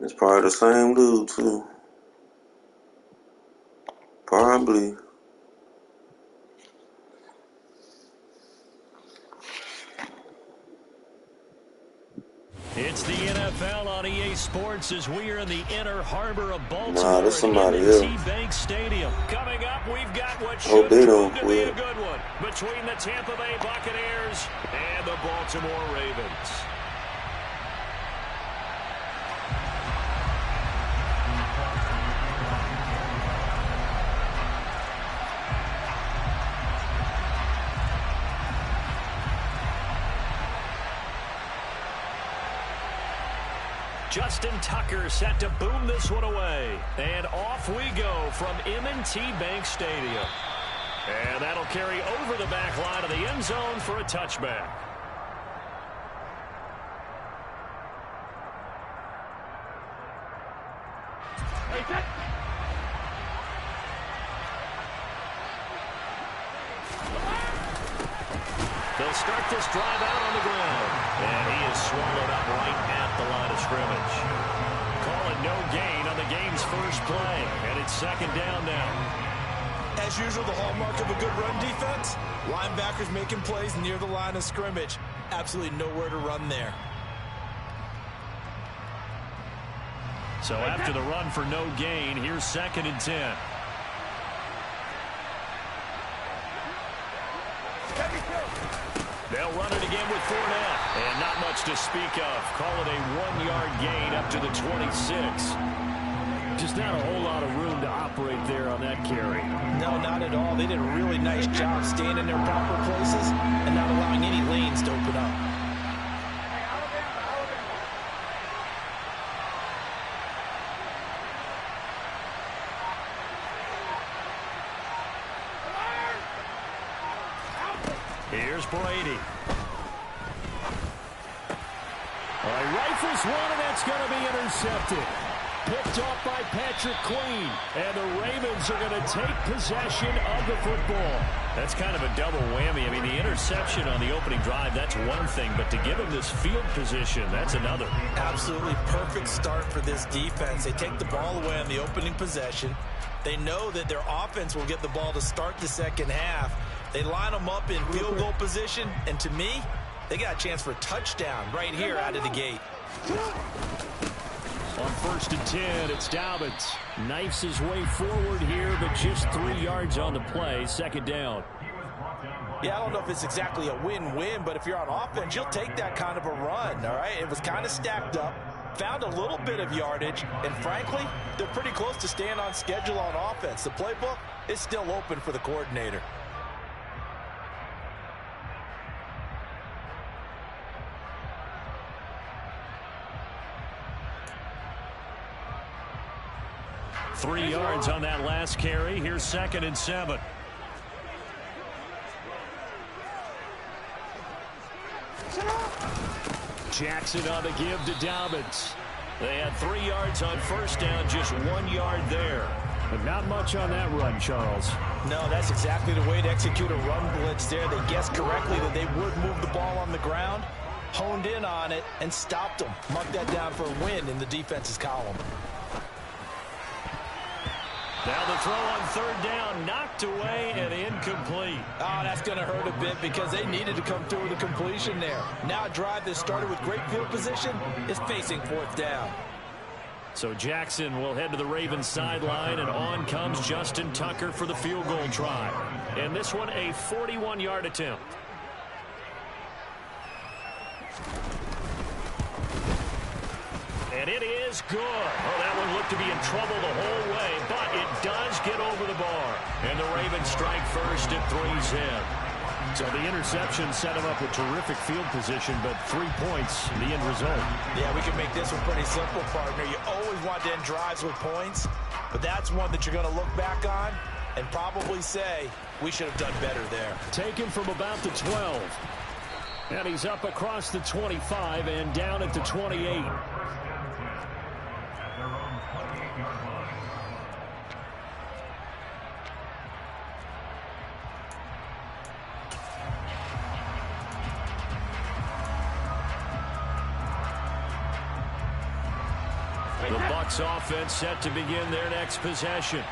It's probably the same dude, too. Probably. It's the NFL on EA Sports. sports as we are in the inner harbor of Baltimore. Nah, that's somebody at else. M&T Bank Stadium. Coming up, we've got what Hope should they prove don't to be a quit. good one between the Tampa Bay Buccaneers and the Baltimore Ravens. Justin Tucker set to boom this one away. And off we go from M&T Bank Stadium. And that'll carry over the back line of the end zone for a touchback. They'll start this drive out on the ground. And he is swallowed up right at the line of scrimmage. Call it no gain on the game's first play. And it's second down now. As usual, the hallmark of a good run defense, linebackers making plays near the line of scrimmage. Absolutely nowhere to run there. So after the run for no gain, here's 2nd and 10. They'll run it again with Fournette. And not much to speak of. Call it a 1-yard gain up to the 26. Just not a whole lot of room to operate there on that carry. No, not at all. They did a really nice job staying in their proper places and not allowing any lanes to open up. Here's Brady. All right, rifles one, and that's going to be intercepted. Picked off by Patrick Queen. And the Ravens are going to take possession of the football. That's kind of a double whammy. I mean, the interception on the opening drive, that's one thing. But to give them this field position, that's another. Absolutely perfect start for this defense. They take the ball away on the opening possession. They know that their offense will get the ball to start the second half. They line them up in field goal position. And to me, they got a chance for a touchdown right here out of the gate. On 1st and 10, it's Dobbins. Knifes his way forward here, but just 3 yards on the play. Second down. Yeah, I don't know if it's exactly a win-win, but if you're on offense, you'll take that kind of a run, all right? It was kind of stacked up, found a little bit of yardage, and frankly, they're pretty close to staying on schedule on offense. The playbook is still open for the coordinator. Three yards on that last carry. Here's 2nd and 7. Jackson on the give to Dobbins. They had 3 yards on first down, just 1 yard there. But not much on that run, Charles. No, that's exactly the way to execute a run blitz there. They guessed correctly that they would move the ball on the ground, honed in on it, and stopped them. Mark that down for a win in the defense's column. Now the throw on 3rd down, knocked away and incomplete. Oh, that's going to hurt a bit because they needed to come through with a completion there. Now a drive that started with great field position is facing 4th down. So Jackson will head to the Ravens sideline, and on comes Justin Tucker for the field goal try. And this one a 41-yard attempt. And it is good. Oh, that one looked to be in trouble the whole way, but it does get over the bar. And the Ravens strike first at 3's in. So the interception set him up with terrific field position, but 3 points, the end result. Yeah, we can make this one pretty simple, partner. You always want to end drives with points, but that's one that you're going to look back on and probably say, we should have done better there. Taken from about the 12. And he's up across the 25 and down at the 28. The Bucs offense set to begin their next possession.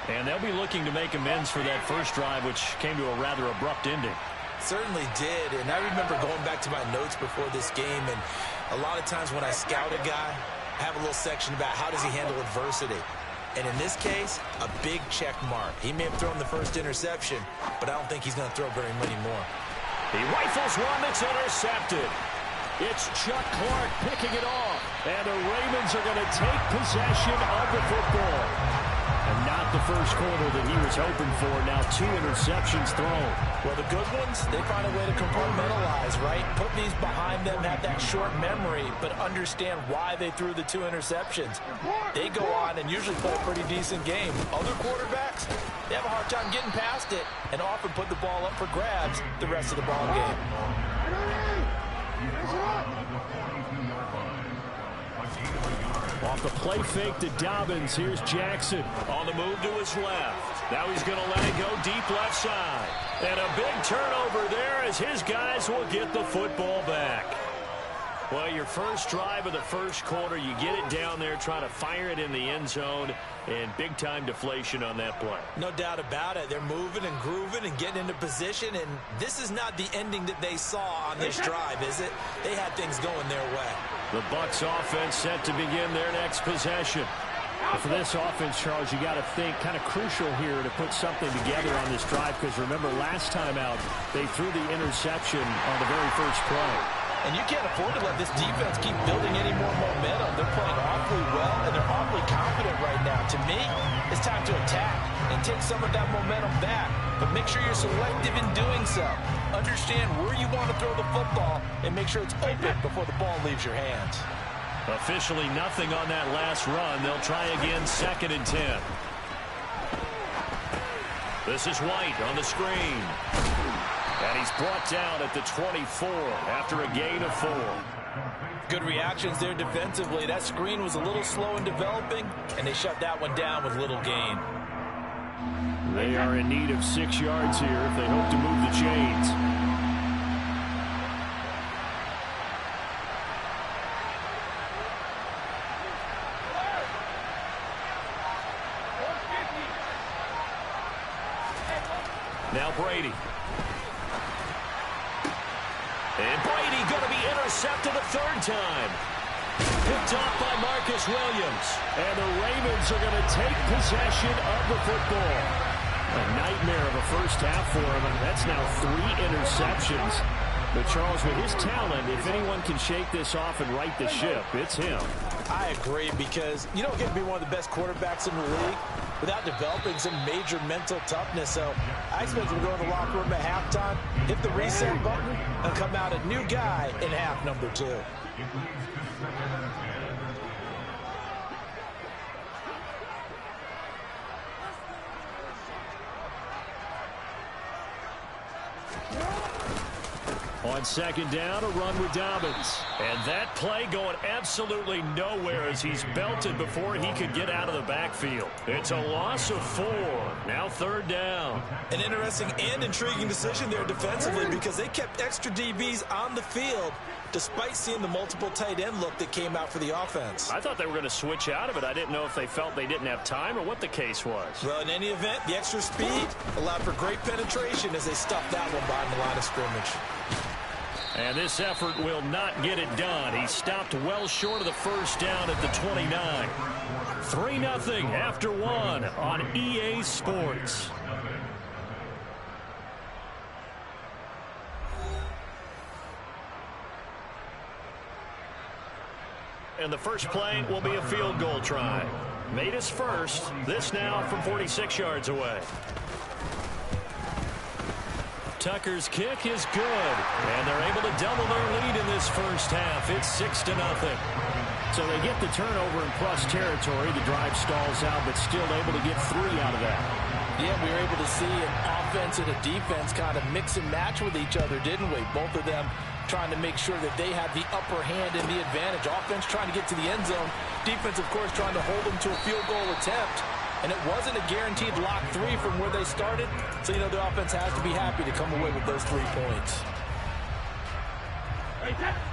And they'll be looking to make amends for that first drive, which came to a rather abrupt ending. Certainly did, and I remember going back to my notes before this game, and a lot of times when I scout a guy, have a little section about how does he handle adversity. And in this case, a big check mark. He may have thrown the first interception, but I don't think he's going to throw very many more. He rifles one that's intercepted. It's Chuck Clark picking it off. And the Ravens are going to take possession of the football. And not the first quarter that he was hoping for. Now 2 interceptions thrown. Well, the good ones, they find a way to compartmentalize, right? Put these behind them, have that short memory, but understand why they threw the 2 interceptions. They go on and usually play a pretty decent game. Other quarterbacks, they have a hard time getting past it and often put the ball up for grabs the rest of the ball game. Off the play fake to Dobbins. Here's Jackson on the move to his left. Now he's going to let it go deep left side. And a big turnover there as his guys will get the football back. Well, your first drive of the first quarter, you get it down there, try to fire it in the end zone, and big-time deflation on that play. No doubt about it. They're moving and grooving and getting into position, and this is not the ending that they saw on this drive, is it? They had things going their way. The Bucs offense set to begin their next possession. For this offense, Charles, you got to think kind of crucial here to put something together on this drive, because remember last time out, they threw the interception on the very first play. And you can't afford to let this defense keep building any more momentum. They're playing awfully well, and they're awfully confident right now. To me, it's time to attack and take some of that momentum back. But make sure you're selective in doing so. Understand where you want to throw the football and make sure it's open before the ball leaves your hands. Officially nothing on that last run. They'll try again, 2nd and 10. This is White on the screen. And he's brought down at the 24 after a gain of 4. Good reactions there defensively. That screen was a little slow in developing, and they shut that one down with little gain. They are in need of 6 yards here if they hope to move the chains. Now Brady. And Brady going to be intercepted a 3rd time. Picked off by Marcus Williams. And the Ravens are going to take possession of the football. A nightmare of a first half for him, and that's now 3 interceptions. But Charles, with his talent, if anyone can shake this off and right the ship, it's him. I agree, because you don't get to be one of the best quarterbacks in the league without developing some major mental toughness. So I expect him to go in the locker room at halftime, hit the reset button, and come out a new guy in half number 2. On 2nd down, a run with Dobbins. And that play going absolutely nowhere as he's belted before he could get out of the backfield. It's a loss of 4. Now 3rd down. An interesting and intriguing decision there defensively, because they kept extra DBs on the field despite seeing the multiple tight end look that came out for the offense. I thought they were going to switch out of it. I didn't know if they felt they didn't have time or what the case was. Well, in any event, the extra speed allowed for great penetration as they stuffed that one behind the line of scrimmage. And this effort will not get it done. He stopped well short of the first down at the 29. 3-0 after 1 on EA Sports. And the first play will be a field goal try. Made his first. This now from 46 yards away. Tucker's kick is good, and they're able to double their lead in this first half. It's 6-0. So they get the turnover in plus territory. The drive stalls out, but still able to get 3 out of that. Yeah, we were able to see an offense and a defense kind of mix and match with each other, didn't we? Both of them trying to make sure that they have the upper hand and the advantage. Offense trying to get to the end zone. Defense, of course, trying to hold them to a field goal attempt. And it wasn't a guaranteed lock 3 from where they started. So, you know, the offense has to be happy to come away with those 3 points.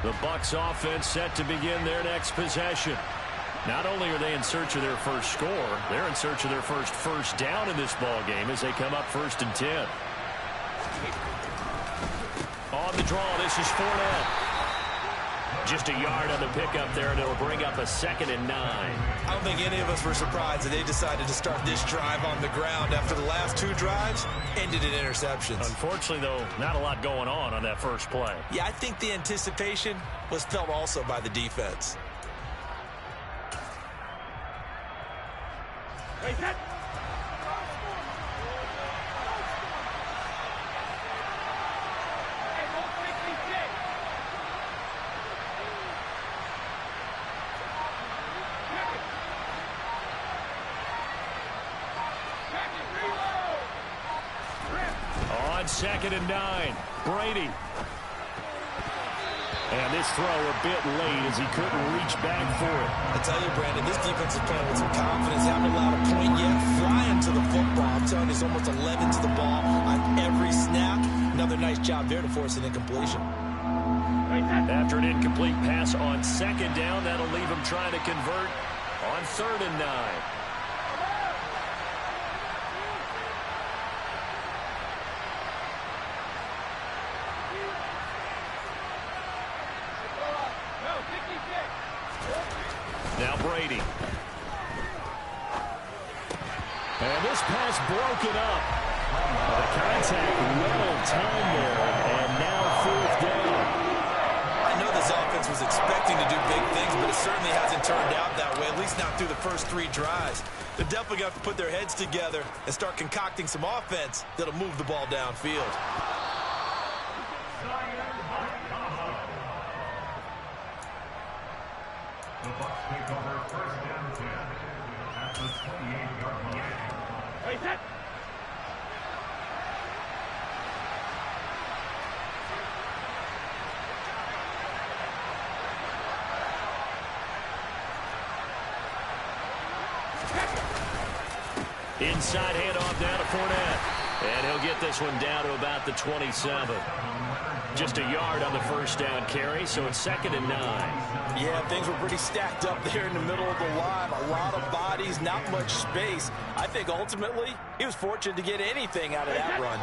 The Bucs offense set to begin their next possession. Not only are they in search of their first score, they're in search of their first down in this ball game as they come up 1st and 10. On the draw, this is Fournette. Just a yard on the pickup there, and it'll bring up a 2nd and 9. I don't think any of us were surprised that they decided to start this drive on the ground after the last 2 drives ended in interceptions. Unfortunately, though, not a lot going on that first play. Yeah, I think the anticipation was felt also by the defense. Wait, that. On 2nd and 9, Brady. And this throw a bit late as he couldn't reach back for it. I tell you, Brandon, this defense is playing with some confidence. Haven't allowed a point yet. Flying to the football. I'm telling you, it's almost 11 to the ball on every snap. Another nice job there to force an incompletion. After an incomplete pass on 2nd down, that'll leave him trying to convert on 3rd and 9. Now Brady. And this pass broken up. The contact well timed there, and now 4th down. I know this offense was expecting to do big things, but it certainly hasn't turned out that way, at least not through the first 3 drives. They're definitely going to have to put their heads together and start concocting some offense that'll move the ball downfield. The Bucs take over 1st and 10 at the 28-yard line. Wait, that. Inside handoff down to Fournette. And he'll get this one down to about the 27. Just a yard on the 1st down carry, so it's 2nd and 9. Yeah, things were pretty stacked up there in the middle of the line. A lot of bodies, not much space. I think ultimately he was fortunate to get anything out of that run.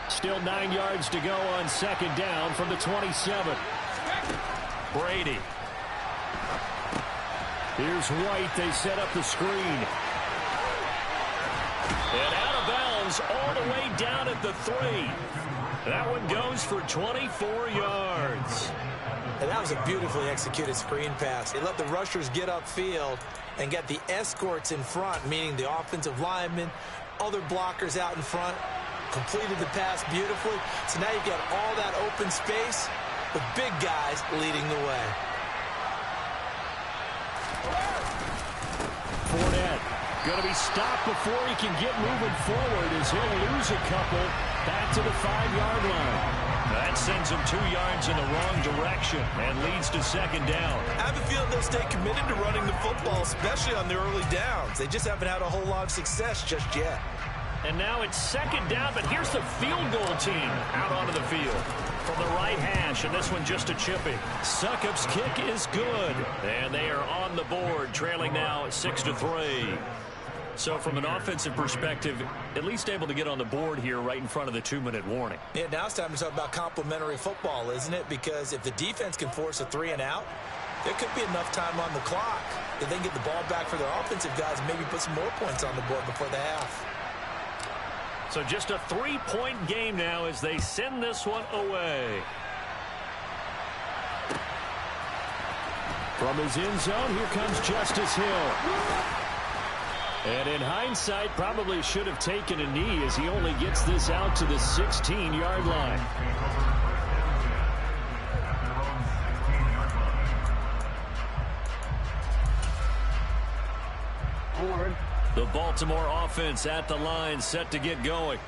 Still 9 yards to go on 2nd down from the 27. Brady. Here's White. They set up the screen. And out of bounds all the way down at the 3. That one goes for 24 yards. And that was a beautifully executed screen pass. They let the rushers get upfield and get the escorts in front, meaning the offensive linemen, other blockers out in front, completed the pass beautifully. So now you've got all that open space with big guys leading the way. Fournette going to be stopped before he can get moving forward as he'll lose a couple back to the 5-yard line. That sends him 2 yards in the wrong direction and leads to 2nd down. I have a feeling they'll stay committed to running the football, especially on the early downs. They just haven't had a whole lot of success just yet. And now it's 2nd down, but here's the field goal team out onto the field. From the right hash, and this one just a chipping. Succop's kick is good. And they are on the board, trailing now 6-3. So from an offensive perspective, at least able to get on the board here right in front of the 2-minute warning. Yeah, now it's time to talk about complementary football, isn't it? Because if the defense can force a 3 and out, there could be enough time on the clock that they can get the ball back for their offensive guys and maybe put some more points on the board before the half. So just a 3-point game now as they send this one away. From his end zone, here comes Justice Hill. And in hindsight, probably should have taken a knee as he only gets this out to the 16-yard line. The Baltimore offense at the line, set to get going.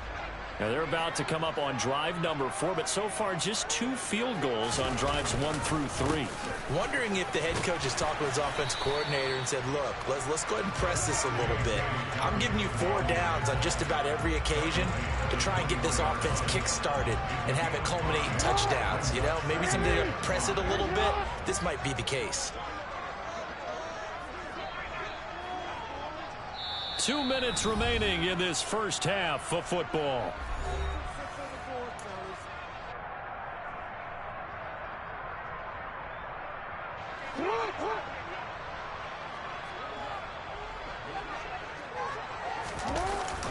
Now they're about to come up on drive number 4, but so far just 2 field goals on drives 1 through 3. Wondering if the head coach has talked with his offensive coordinator and said, look, let's go ahead and press this a little bit. I'm giving you 4 downs on just about every occasion to try and get this offense kick-started and have it culminate in touchdowns. You know, maybe something to press it a little bit. This might be the case. 2 minutes remaining in this first half of football.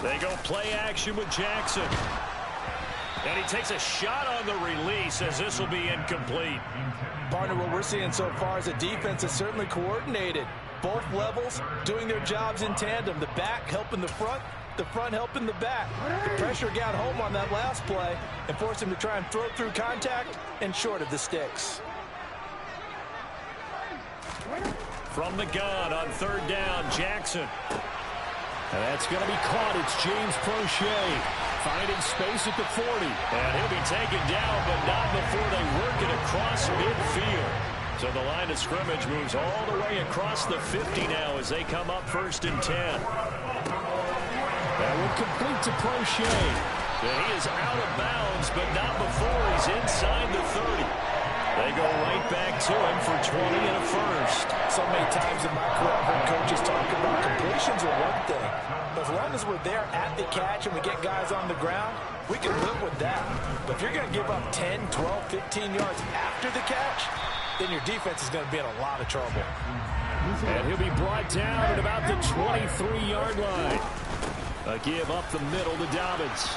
They go play action with Jackson. And he takes a shot on the release as this will be incomplete. Partner, what we're seeing so far is a defense that's certainly coordinated. Both levels doing their jobs in tandem. The back helping the front helping the back. The pressure got home on that last play and forced him to try and throw through contact and short of the sticks. From the gun on third down, Jackson. That's going to be caught. It's James Prochet finding space at the 40. And he'll be taken down, but not before they work it across midfield. So the line of scrimmage moves all the way across the 50 now as they come up 1st and 10. That will complete to Prochet. And he is out of bounds, but not before he's inside the 30. They go right back to him for 20 and a first. So many times in my career, I've heard coaches talk about completions are one thing. But as long as we're there at the catch and we get guys on the ground, we can live with that. But if you're going to give up 10, 12, 15 yards after the catch, then your defense is going to be in a lot of trouble. And he'll be brought down at about the 23-yard line. A give up the middle to Dobbins.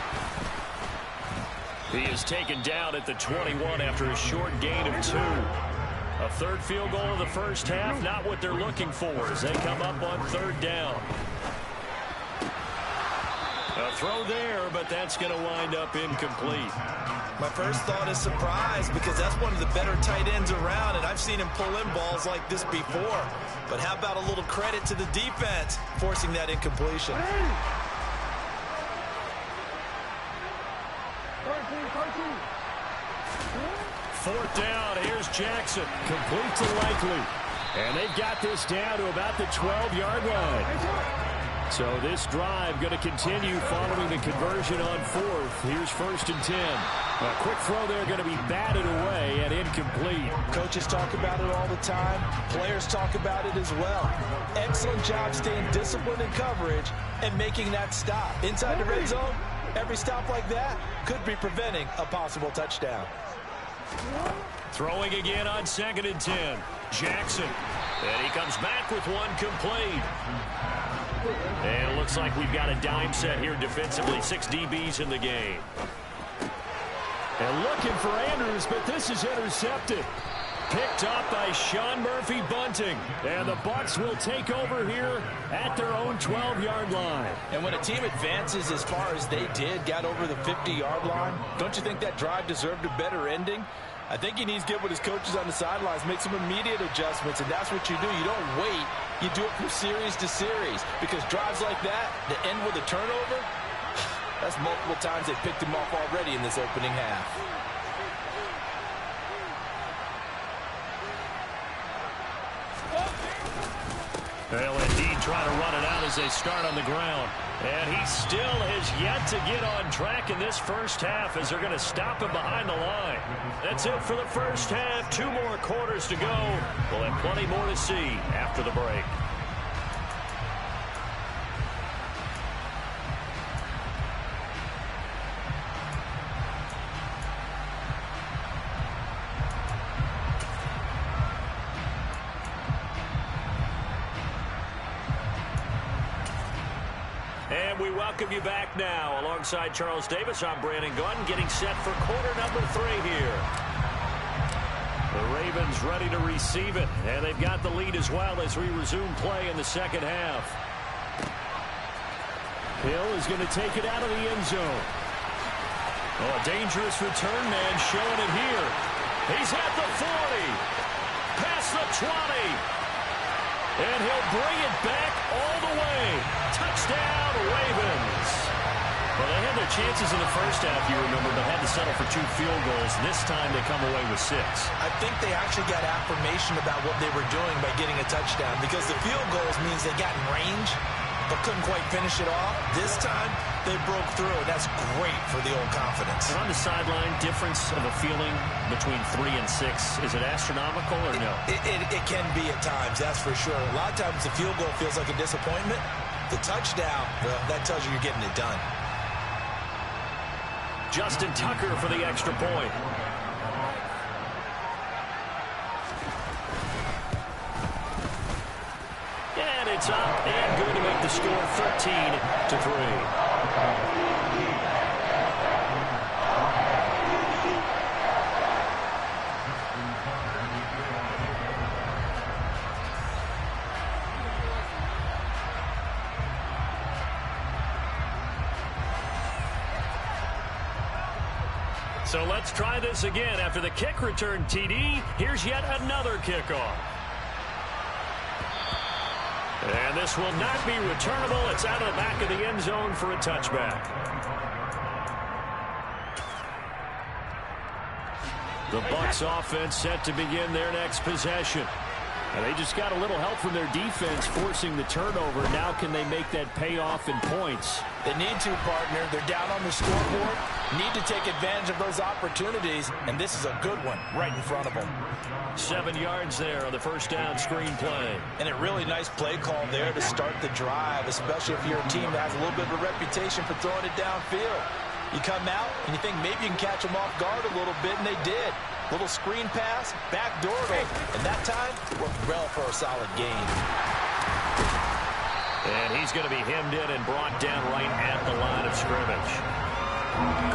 He is taken down at the 21 after a short gain of 2. A third field goal in the first half, not what they're looking for as they come up on third down. A throw there, but that's going to wind up incomplete. My first thought is surprise because that's one of the better tight ends around, and I've seen him pull in balls like this before. But how about a little credit to the defense forcing that incompletion? Fourth down, here's Jackson. Complete to Likely. And they've got this down to about the 12-yard line. So this drive going to continue following the conversion on 4th. Here's 1st and 10. A quick throw there going to be batted away and incomplete. Coaches talk about it all the time. Players talk about it as well. Excellent job staying disciplined in coverage and making that stop. Inside the red zone, every stop like that could be preventing a possible touchdown. Throwing again on 2nd and 10. Jackson. And he comes back with one complete. And it looks like we've got a dime set here defensively. 6 DBs in the game. And looking for Andrews, but this is intercepted. Picked up by Sean Murphy-Bunting. And the Bucs will take over here at their own 12-yard line. And when a team advances as far as they did, got over the 50-yard line, don't you think that drive deserved a better ending? I think he needs to get with his coaches on the sidelines, make some immediate adjustments, and that's what you do. You don't wait. You do it from series to series because drives like that, that end with a turnover, that's multiple times they picked him off already in this opening half. They'll indeed try to run it out as they start on the ground. And he still has yet to get on track in this first half as they're going to stop him behind the line. That's it for the first half. 2 more quarters to go. We'll have plenty more to see after the break. And we welcome you back now. Alongside Charles Davis, I'm Brandon Gunn, getting set for quarter number 3 here. The Ravens ready to receive it, and they've got the lead as well as we resume play in the second half. Hill is going to take it out of the end zone. Oh, a dangerous return man showing it here. He's at the 40, past the 20. And he'll bring it back all the way. Touchdown, Ravens. Well, they had their chances in the first half, you remember, but had to settle for 2 field goals. This time they come away with 6. I think they actually got affirmation about what they were doing by getting a touchdown because the field goals means they got in range but couldn't quite finish it off. This time, they broke through, and that's great for the old confidence. And on the sideline, difference of a feeling between 3 and 6, is it astronomical or no? It can be at times, that's for sure. A lot of times the field goal feels like a disappointment. The touchdown, well, that tells you you're getting it done. Justin Tucker for the extra point. And it's up and good to make the score 13-3. So let's try this again. After the kick return TD, here's yet another kickoff. And this will not be returnable. It's out of the back of the end zone for a touchback. The Bucs offense set to begin their next possession. And they just got a little help from their defense forcing the turnover. Now can they make that pay off in points? They need to, partner. They're down on the scoreboard. Need to take advantage of those opportunities. And this is a good one right in front of them. 7 yards there on the first down screen play. And a really nice play call there to start the drive, especially if you're a team that has a little bit of a reputation for throwing it downfield. You come out and you think maybe you can catch them off guard a little bit, and they did. Little screen pass, backdoor them, and that time worked well for a solid gain. And he's going to be hemmed in and brought down right at the line of scrimmage.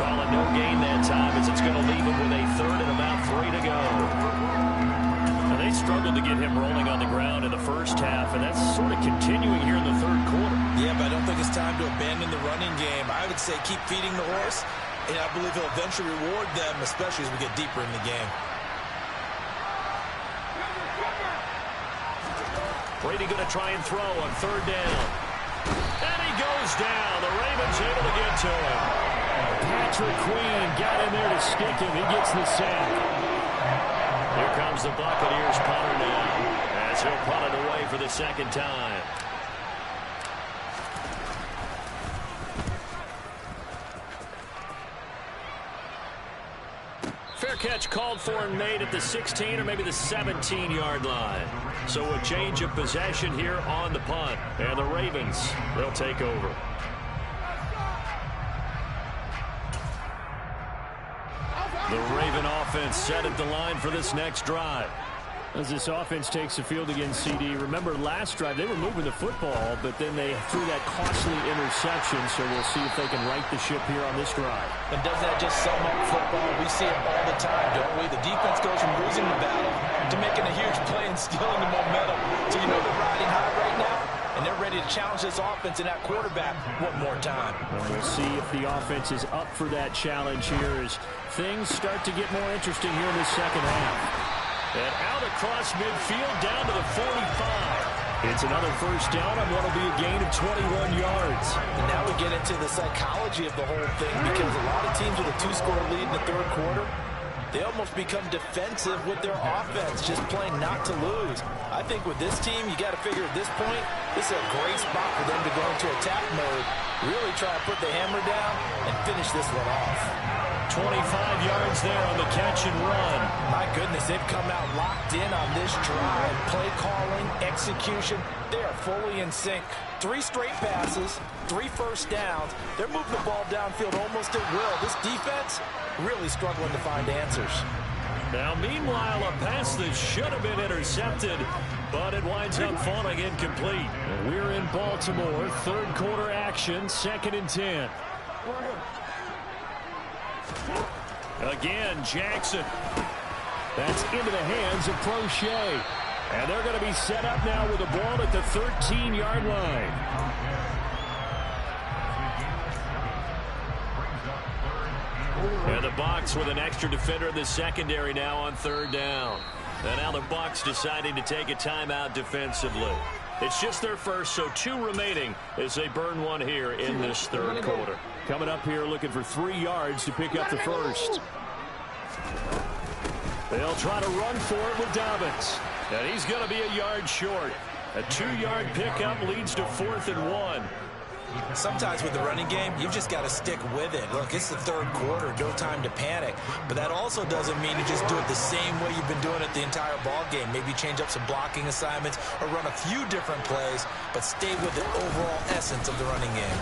Calling no gain that time as it's going to leave him with a third and about 3 to go. And they struggled to get him rolling on the ground in the first half, and that's sort of continuing here in the third quarter. Yeah, but I don't think it's time to abandon the running game. I would say keep feeding the horse, and I believe he'll eventually reward them, especially as we get deeper in the game. Brady going to try and throw on third down. And he goes down. The Ravens able to get to him. Patrick Queen got in there to stick him. He gets the sack. Here comes the Buccaneers punter now as he'll punt it away for the second time. Fair catch called for and made at the 16 or maybe the 17-yard line. So a change of possession here on the punt. And the Ravens, they'll take over. The Raven offense set at the line for this next drive. As this offense takes the field against CD, remember last drive they were moving the football, but then they threw that costly interception, so we'll see if they can right the ship here on this drive. And doesn't that just sum up football? We see it all the time, don't we? The defense goes from losing the battle to making a huge play and stealing the momentum. So you know they're riding high right now, and they're ready to challenge this offense and that quarterback one more time. And we'll see if the offense is up for that challenge here as things start to get more interesting here in the second half. And out across midfield down to the 45. It's another first down on what will be a gain of 21 yards. And now we get into the psychology of the whole thing, because a lot of teams with a 2-score lead in the third quarter, they almost become defensive with their offense, just playing not to lose. I think with this team, you got to figure at this point, this is a great spot for them to go into attack mode, really try to put the hammer down and finish this one off. 25 yards there on the catch and run. My goodness, they've come out locked in on this drive. Play calling, execution, they are fully in sync. 3 straight passes, 3 first downs. They're moving the ball downfield almost at will. This defense really struggling to find answers. Now, meanwhile, a pass that should have been intercepted, but it winds up falling incomplete. We're in Baltimore, third quarter action, 2nd and 10. Again, Jackson. That's into the hands of Prochet. And they're going to be set up now with the ball at the 13-yard line. And the Bucs with an extra defender in the secondary now on third down. And now the Bucs deciding to take a timeout defensively. It's just their first, so 2 remaining as they burn one here in this third quarter. Coming up here looking for 3 yards to pick up the first. They'll try to run for it with Dobbins. And he's going to be a yard short. A 2-yard pickup leads to 4th and 1. Sometimes with the running game, you've just got to stick with it. Look, it's the third quarter, no time to panic. But that also doesn't mean you just do it the same way you've been doing it the entire ball game. Maybe change up some blocking assignments or run a few different plays, but stay with the overall essence of the running game.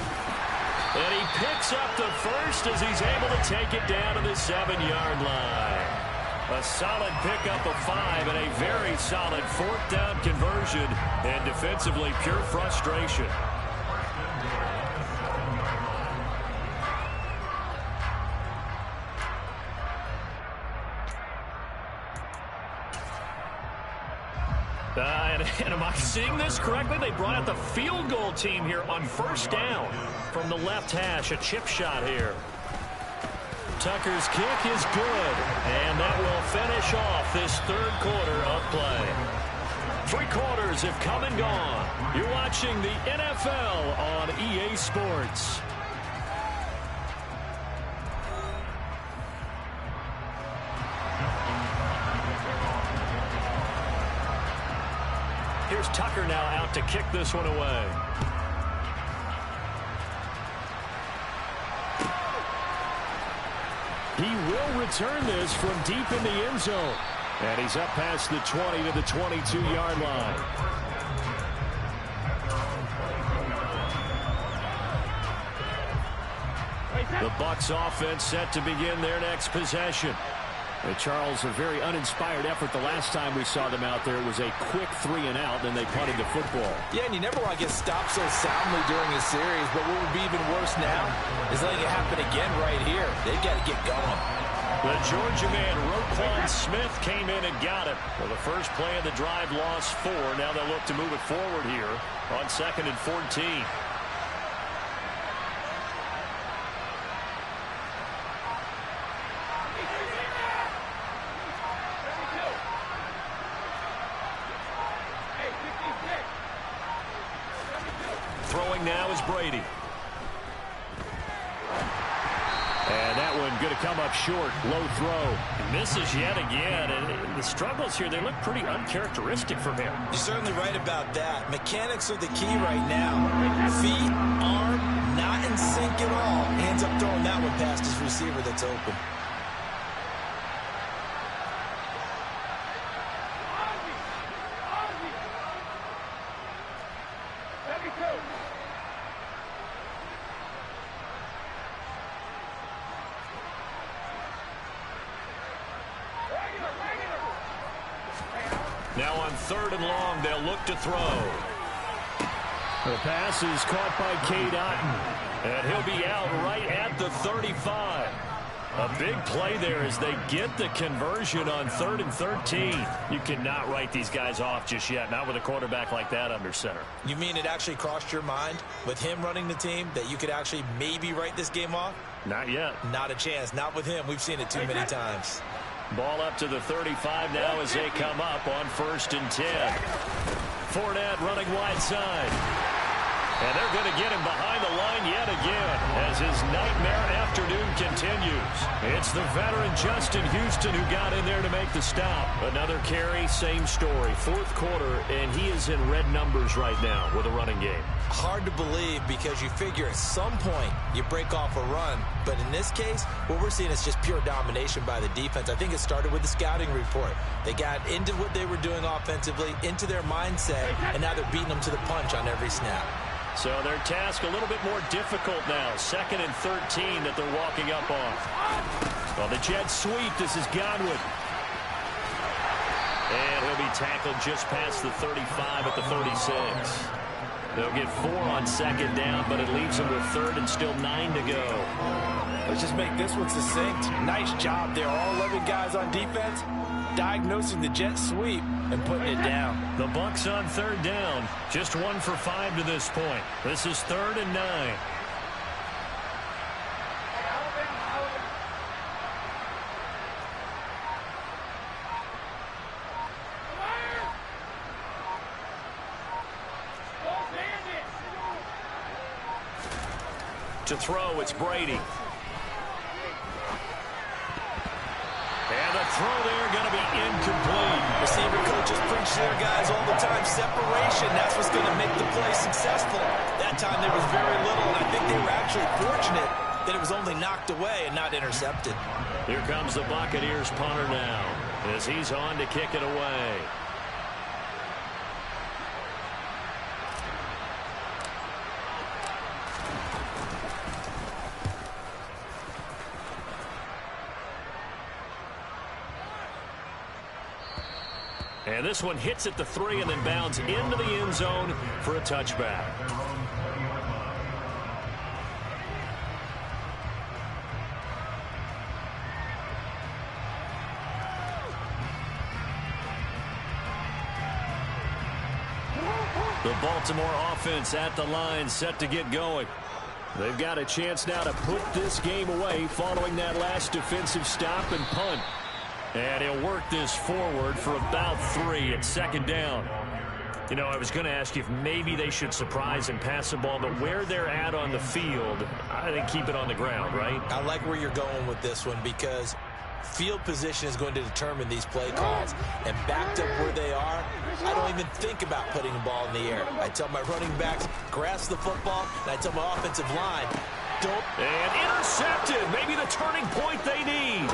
And he picks up the first as he's able to take it down to the 7-yard line. A solid pickup of 5 and a very solid 4th down conversion. And defensively, pure frustration. And am I seeing this correctly? They brought out the field goal team here on first down from the left hash. A chip shot here. Tucker's kick is good, and that will finish off this third quarter of play. 3 quarters have come and gone. You're watching the NFL on EA Sports. Here's Tucker now out to kick this one away. He will return this from deep in the end zone. And he's up past the 20 to the 22-yard line. The Bucs offense set to begin their next possession. And Charles, a very uninspired effort the last time we saw them out there. It was a quick 3 and out, then they punted the football. Yeah, and you never want to get stopped so soundly during a series, but what would be even worse now is letting it happen again right here. They've got to get going. The Georgia man, Roquan Smith, came in and got it. Well, the first play of the drive lost 4. Now they'll look to move it forward here on 2nd and 14. Throwing now is Brady. And that one going to come up short. Low throw. He misses yet again. And the struggles here, they look pretty uncharacteristic from him. You're certainly right about that. Mechanics are the key right now. Feet, arm, not in sync at all. He ends up throwing that one past his receiver that's open. Now on 3rd and long, they'll look to throw. The pass is caught by Cade Otton. And he'll be out right at the 35. A big play there as they get the conversion on 3rd and 13. You cannot write these guys off just yet, not with a quarterback like that under center. You mean it actually crossed your mind with him running the team that you could actually maybe write this game off? Not yet. Not a chance. Not with him. We've seen it too many times. Ball up to the 35 now as they come up on 1st and 10. Fournette running wide side. And they're going to get him behind the line yet again as his nightmare afternoon continues. It's the veteran Justin Houston who got in there to make the stop. Another carry, same story. 4th quarter, and he is in red numbers right now with a running game. Hard to believe because you figure at some point you break off a run. But in this case, what we're seeing is just pure domination by the defense. I think it started with the scouting report. They got into what they were doing offensively, into their mindset, and now they're beating them to the punch on every snap. So their task a little bit more difficult now. 2nd and 13 that they're walking up on. Well, the jet sweep. This is Godwin. And he'll be tackled just past the 35 at the 36. They'll get 4 on 2nd down, but it leaves them with 3rd and still 9 to go. Let's just make this one succinct. Nice job there. All 11 guys on defense diagnosing the jet sweep and putting it down. The Bucs on 3rd down. Just 1 for 5 to this point. This is 3rd and 9. To throw, it's Brady. And the throw there going to be incomplete. Receiver coaches preach to their guys all the time. Separation, that's what's going to make the play successful. That time there was very little, and I think they were actually fortunate that it was only knocked away and not intercepted. Here comes the Buccaneers punter now as he's on to kick it away. And this one hits at the 3 and then bounds into the end zone for a touchback. The Baltimore offense at the line, set to get going. They've got a chance now to put this game away following that last defensive stop and punt. And he'll work this forward for about 3 at second down. You know, I was going to ask you if maybe they should surprise and pass the ball, but where they're at on the field, I think keep it on the ground, right? I like where you're going with this one because field position is going to determine these play calls. And backed up where they are, I don't even think about putting the ball in the air. I tell my running backs, grasp the football, and I tell my offensive line, don't. And intercepted. Maybe the turning point they need.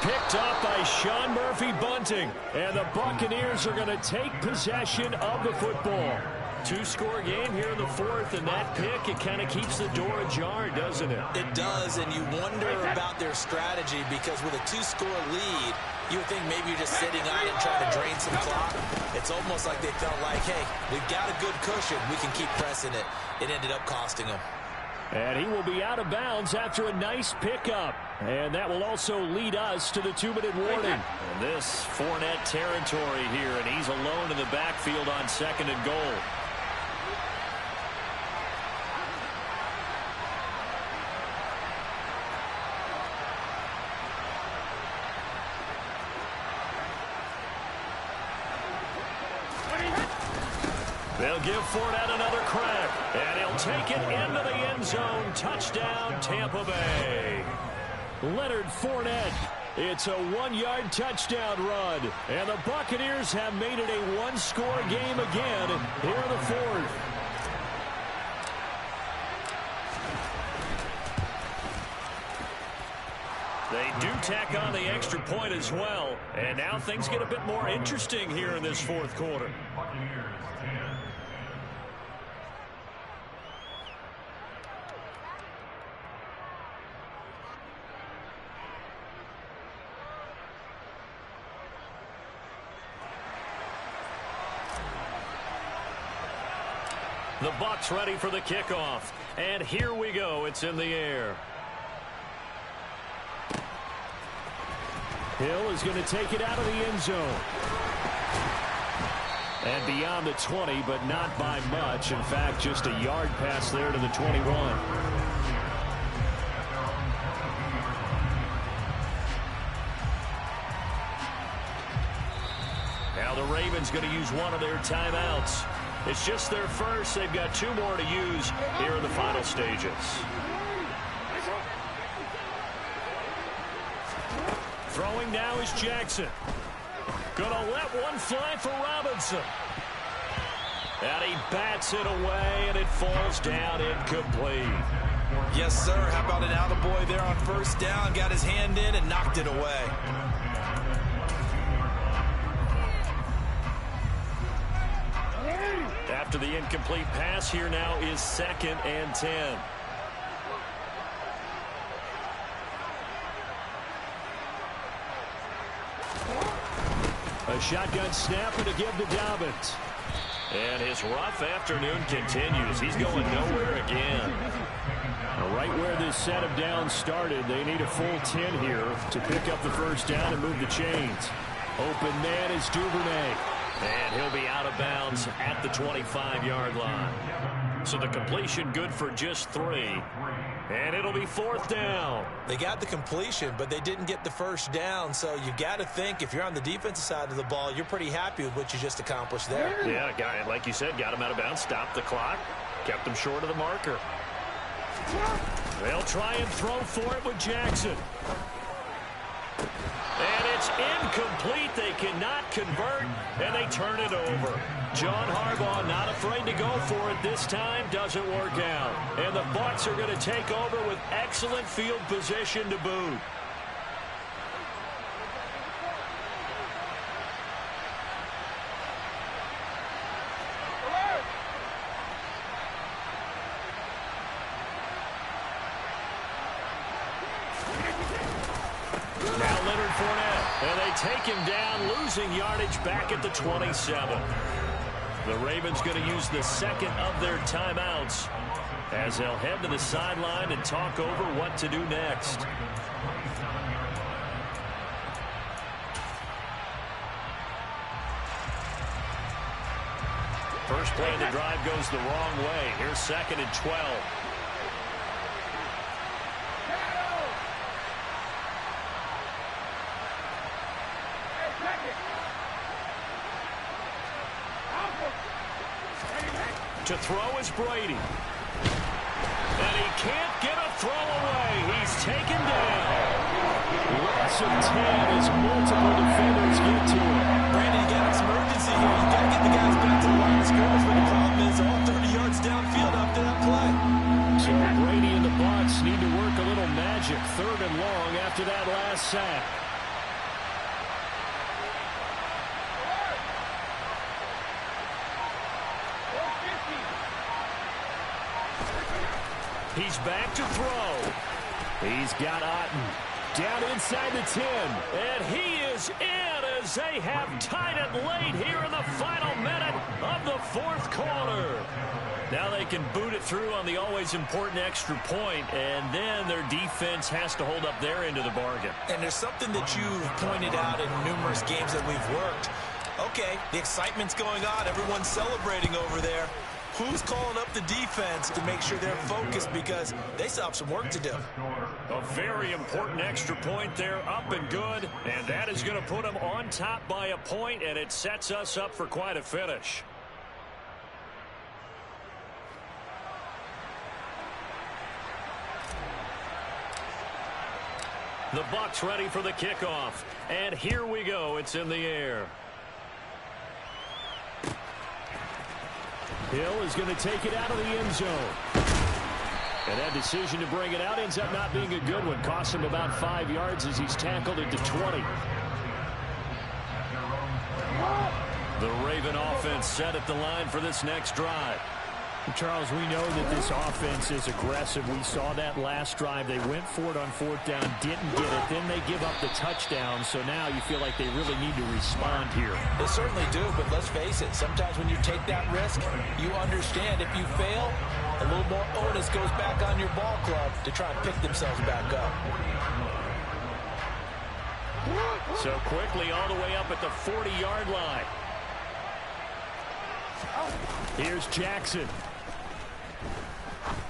Picked up by Sean Murphy-Bunting. And the Buccaneers are going to take possession of the football. 2-score game here in the 4th, and that pick, it kind of keeps the door ajar, doesn't it? It does, and you wonder about their strategy because with a 2-score lead, you would think maybe you're just sitting on it and trying to drain some clock. It's almost like they felt like, hey, we've got a good cushion. We can keep pressing it. It ended up costing them. And he will be out of bounds after a nice pickup. And that will also lead us to the 2-minute warning. And this Fournette territory here, and he's alone in the backfield on 2nd and goal. They'll give Fournette another crack, and he'll take it into the end zone. Touchdown, Tampa Bay. Leonard Fournette. It's a 1-yard touchdown run, and the Buccaneers have made it a 1-score game again here in the 4th. They do tack on the extra point as well, and now things get a bit more interesting here in this 4th quarter. Buccaneers 10. The Bucs ready for the kickoff. And here we go. It's in the air. Hill is going to take it out of the end zone. And beyond the 20, but not by much. In fact, just a yard pass there to the 21. Now the Ravens going to use one of their timeouts. It's just their first. They've got 2 more to use here in the final stages. Throwing now is Jackson. Gonna let one fly for Robinson. And he bats it away, and it falls down incomplete. Yes, sir. How about an attaboy there on 1st down? Got his hand in and knocked it away. After the incomplete pass, here now is 2nd and 10. A shotgun snap and a give to Dobbins. And his rough afternoon continues. He's going nowhere again. Now, right where this set of downs started, they need a full 10 here to pick up the 1st down and move the chains. Open man is Duvernay. And he'll be out of bounds at the 25-yard line. So the completion good for just 3. And it'll be 4th down. They got the completion, but they didn't get the 1st down. So you got to think if you're on the defensive side of the ball, you're pretty happy with what you just accomplished there. Yeah, like you said, got him out of bounds, stopped the clock, kept him short of the marker. They'll try and throw for it with Jackson. And it's incomplete. They cannot convert, and they turn it over. John Harbaugh not afraid to go for it this time. Doesn't work out. And the Bucs are going to take over with excellent field position to boot. Now Leonard Fournette, and they take him down, losing yardage back at the 27. The Ravens going to use the 2nd of their timeouts as they'll head to the sideline and talk over what to do next. First play of the drive goes the wrong way. Here's 2nd and 12. To throw is Brady. And he can't get a throw away. He's taken down. Loss of 10 as multiple defenders get to him. Brandon, you got some urgency here. You got to get the guys back to the line of scrimmage, but the problem is all 30 yards downfield after that play. So Brady and the Bucs need to work a little magic. 3rd and long after that last sack. He's back to throw. He's got Otten down inside the 10. And he is in as they have tied it late here in the final minute of the 4th quarter. Now they can boot it through on the always important extra point, and then their defense has to hold up their end of the bargain. And there's something that you've pointed out in numerous games that we've worked. Okay, the excitement's going on. Everyone's celebrating over there. Who's calling up the defense to make sure they're focused, because they still have some work to do? A very important extra point there, up and good, and that is going to put them on top by a point, and it sets us up for quite a finish. The Bucs ready for the kickoff, and here we go. It's in the air. Hill is going to take it out of the end zone. And that decision to bring it out ends up not being a good one. Costs him about 5 yards as he's tackled into 20. The Raven offense set at the line for this next drive. Charles, we know that this offense is aggressive. We saw that last drive. They went for it on 4th down, didn't get it. Then they give up the touchdown. So now you feel like they really need to respond here. They certainly do, but let's face it. Sometimes when you take that risk, you understand if you fail, a little more onus goes back on your ball club to try and pick themselves back up. So quickly all the way up at the 40-yard line. Here's Jackson.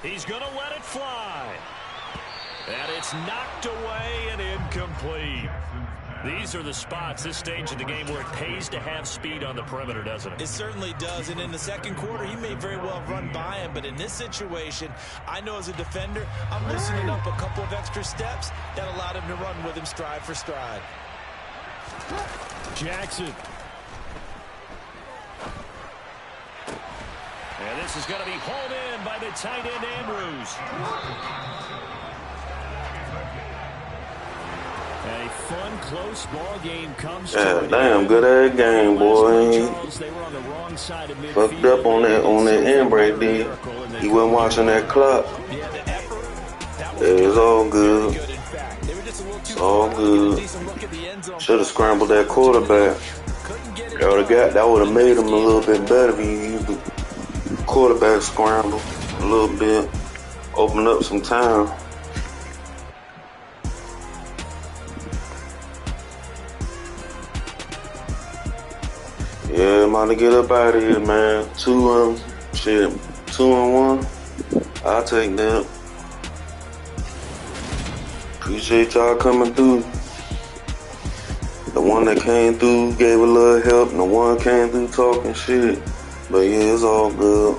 He's going to let it fly. And it's knocked away and incomplete. These are the spots, this stage of the game, where it pays to have speed on the perimeter, doesn't it? It certainly does. And in the 2nd quarter, he may very well run by him. But in this situation, I know as a defender, I'm loosening up a couple of extra steps that allowed him to run with him stride for stride. Jackson. And this is going to be hauled in by the tight end, Andrews. A fun, close ball game comes to Yeah, an damn, end. good ass game, boy. They were on the wrong side of midfield. Fucked up on that end break, dude. He wasn't watching that clock. Yeah, the effort, that was It's all good. good, in fact. They were just a little too It's all good. decent look at the end zone. Should have scrambled that quarterback. Couldn't get it. That would have made him a little bit better if he used the quarterback scramble a little bit. Open up some time. Yeah, I'm about to get up out of here, man. 2 and 1. I'll take that. Appreciate y'all coming through. The one that came through gave a little help, and the one came through talking shit. But yeah, it's all good.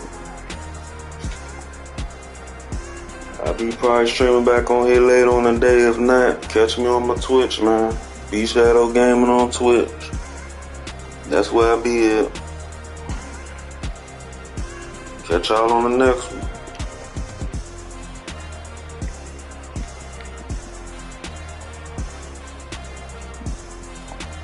I'll be probably streaming back on here later on the day. If not, catch me on my Twitch, man. B-Shadow Gaming on Twitch. That's where I be at. Catch y'all on the next one.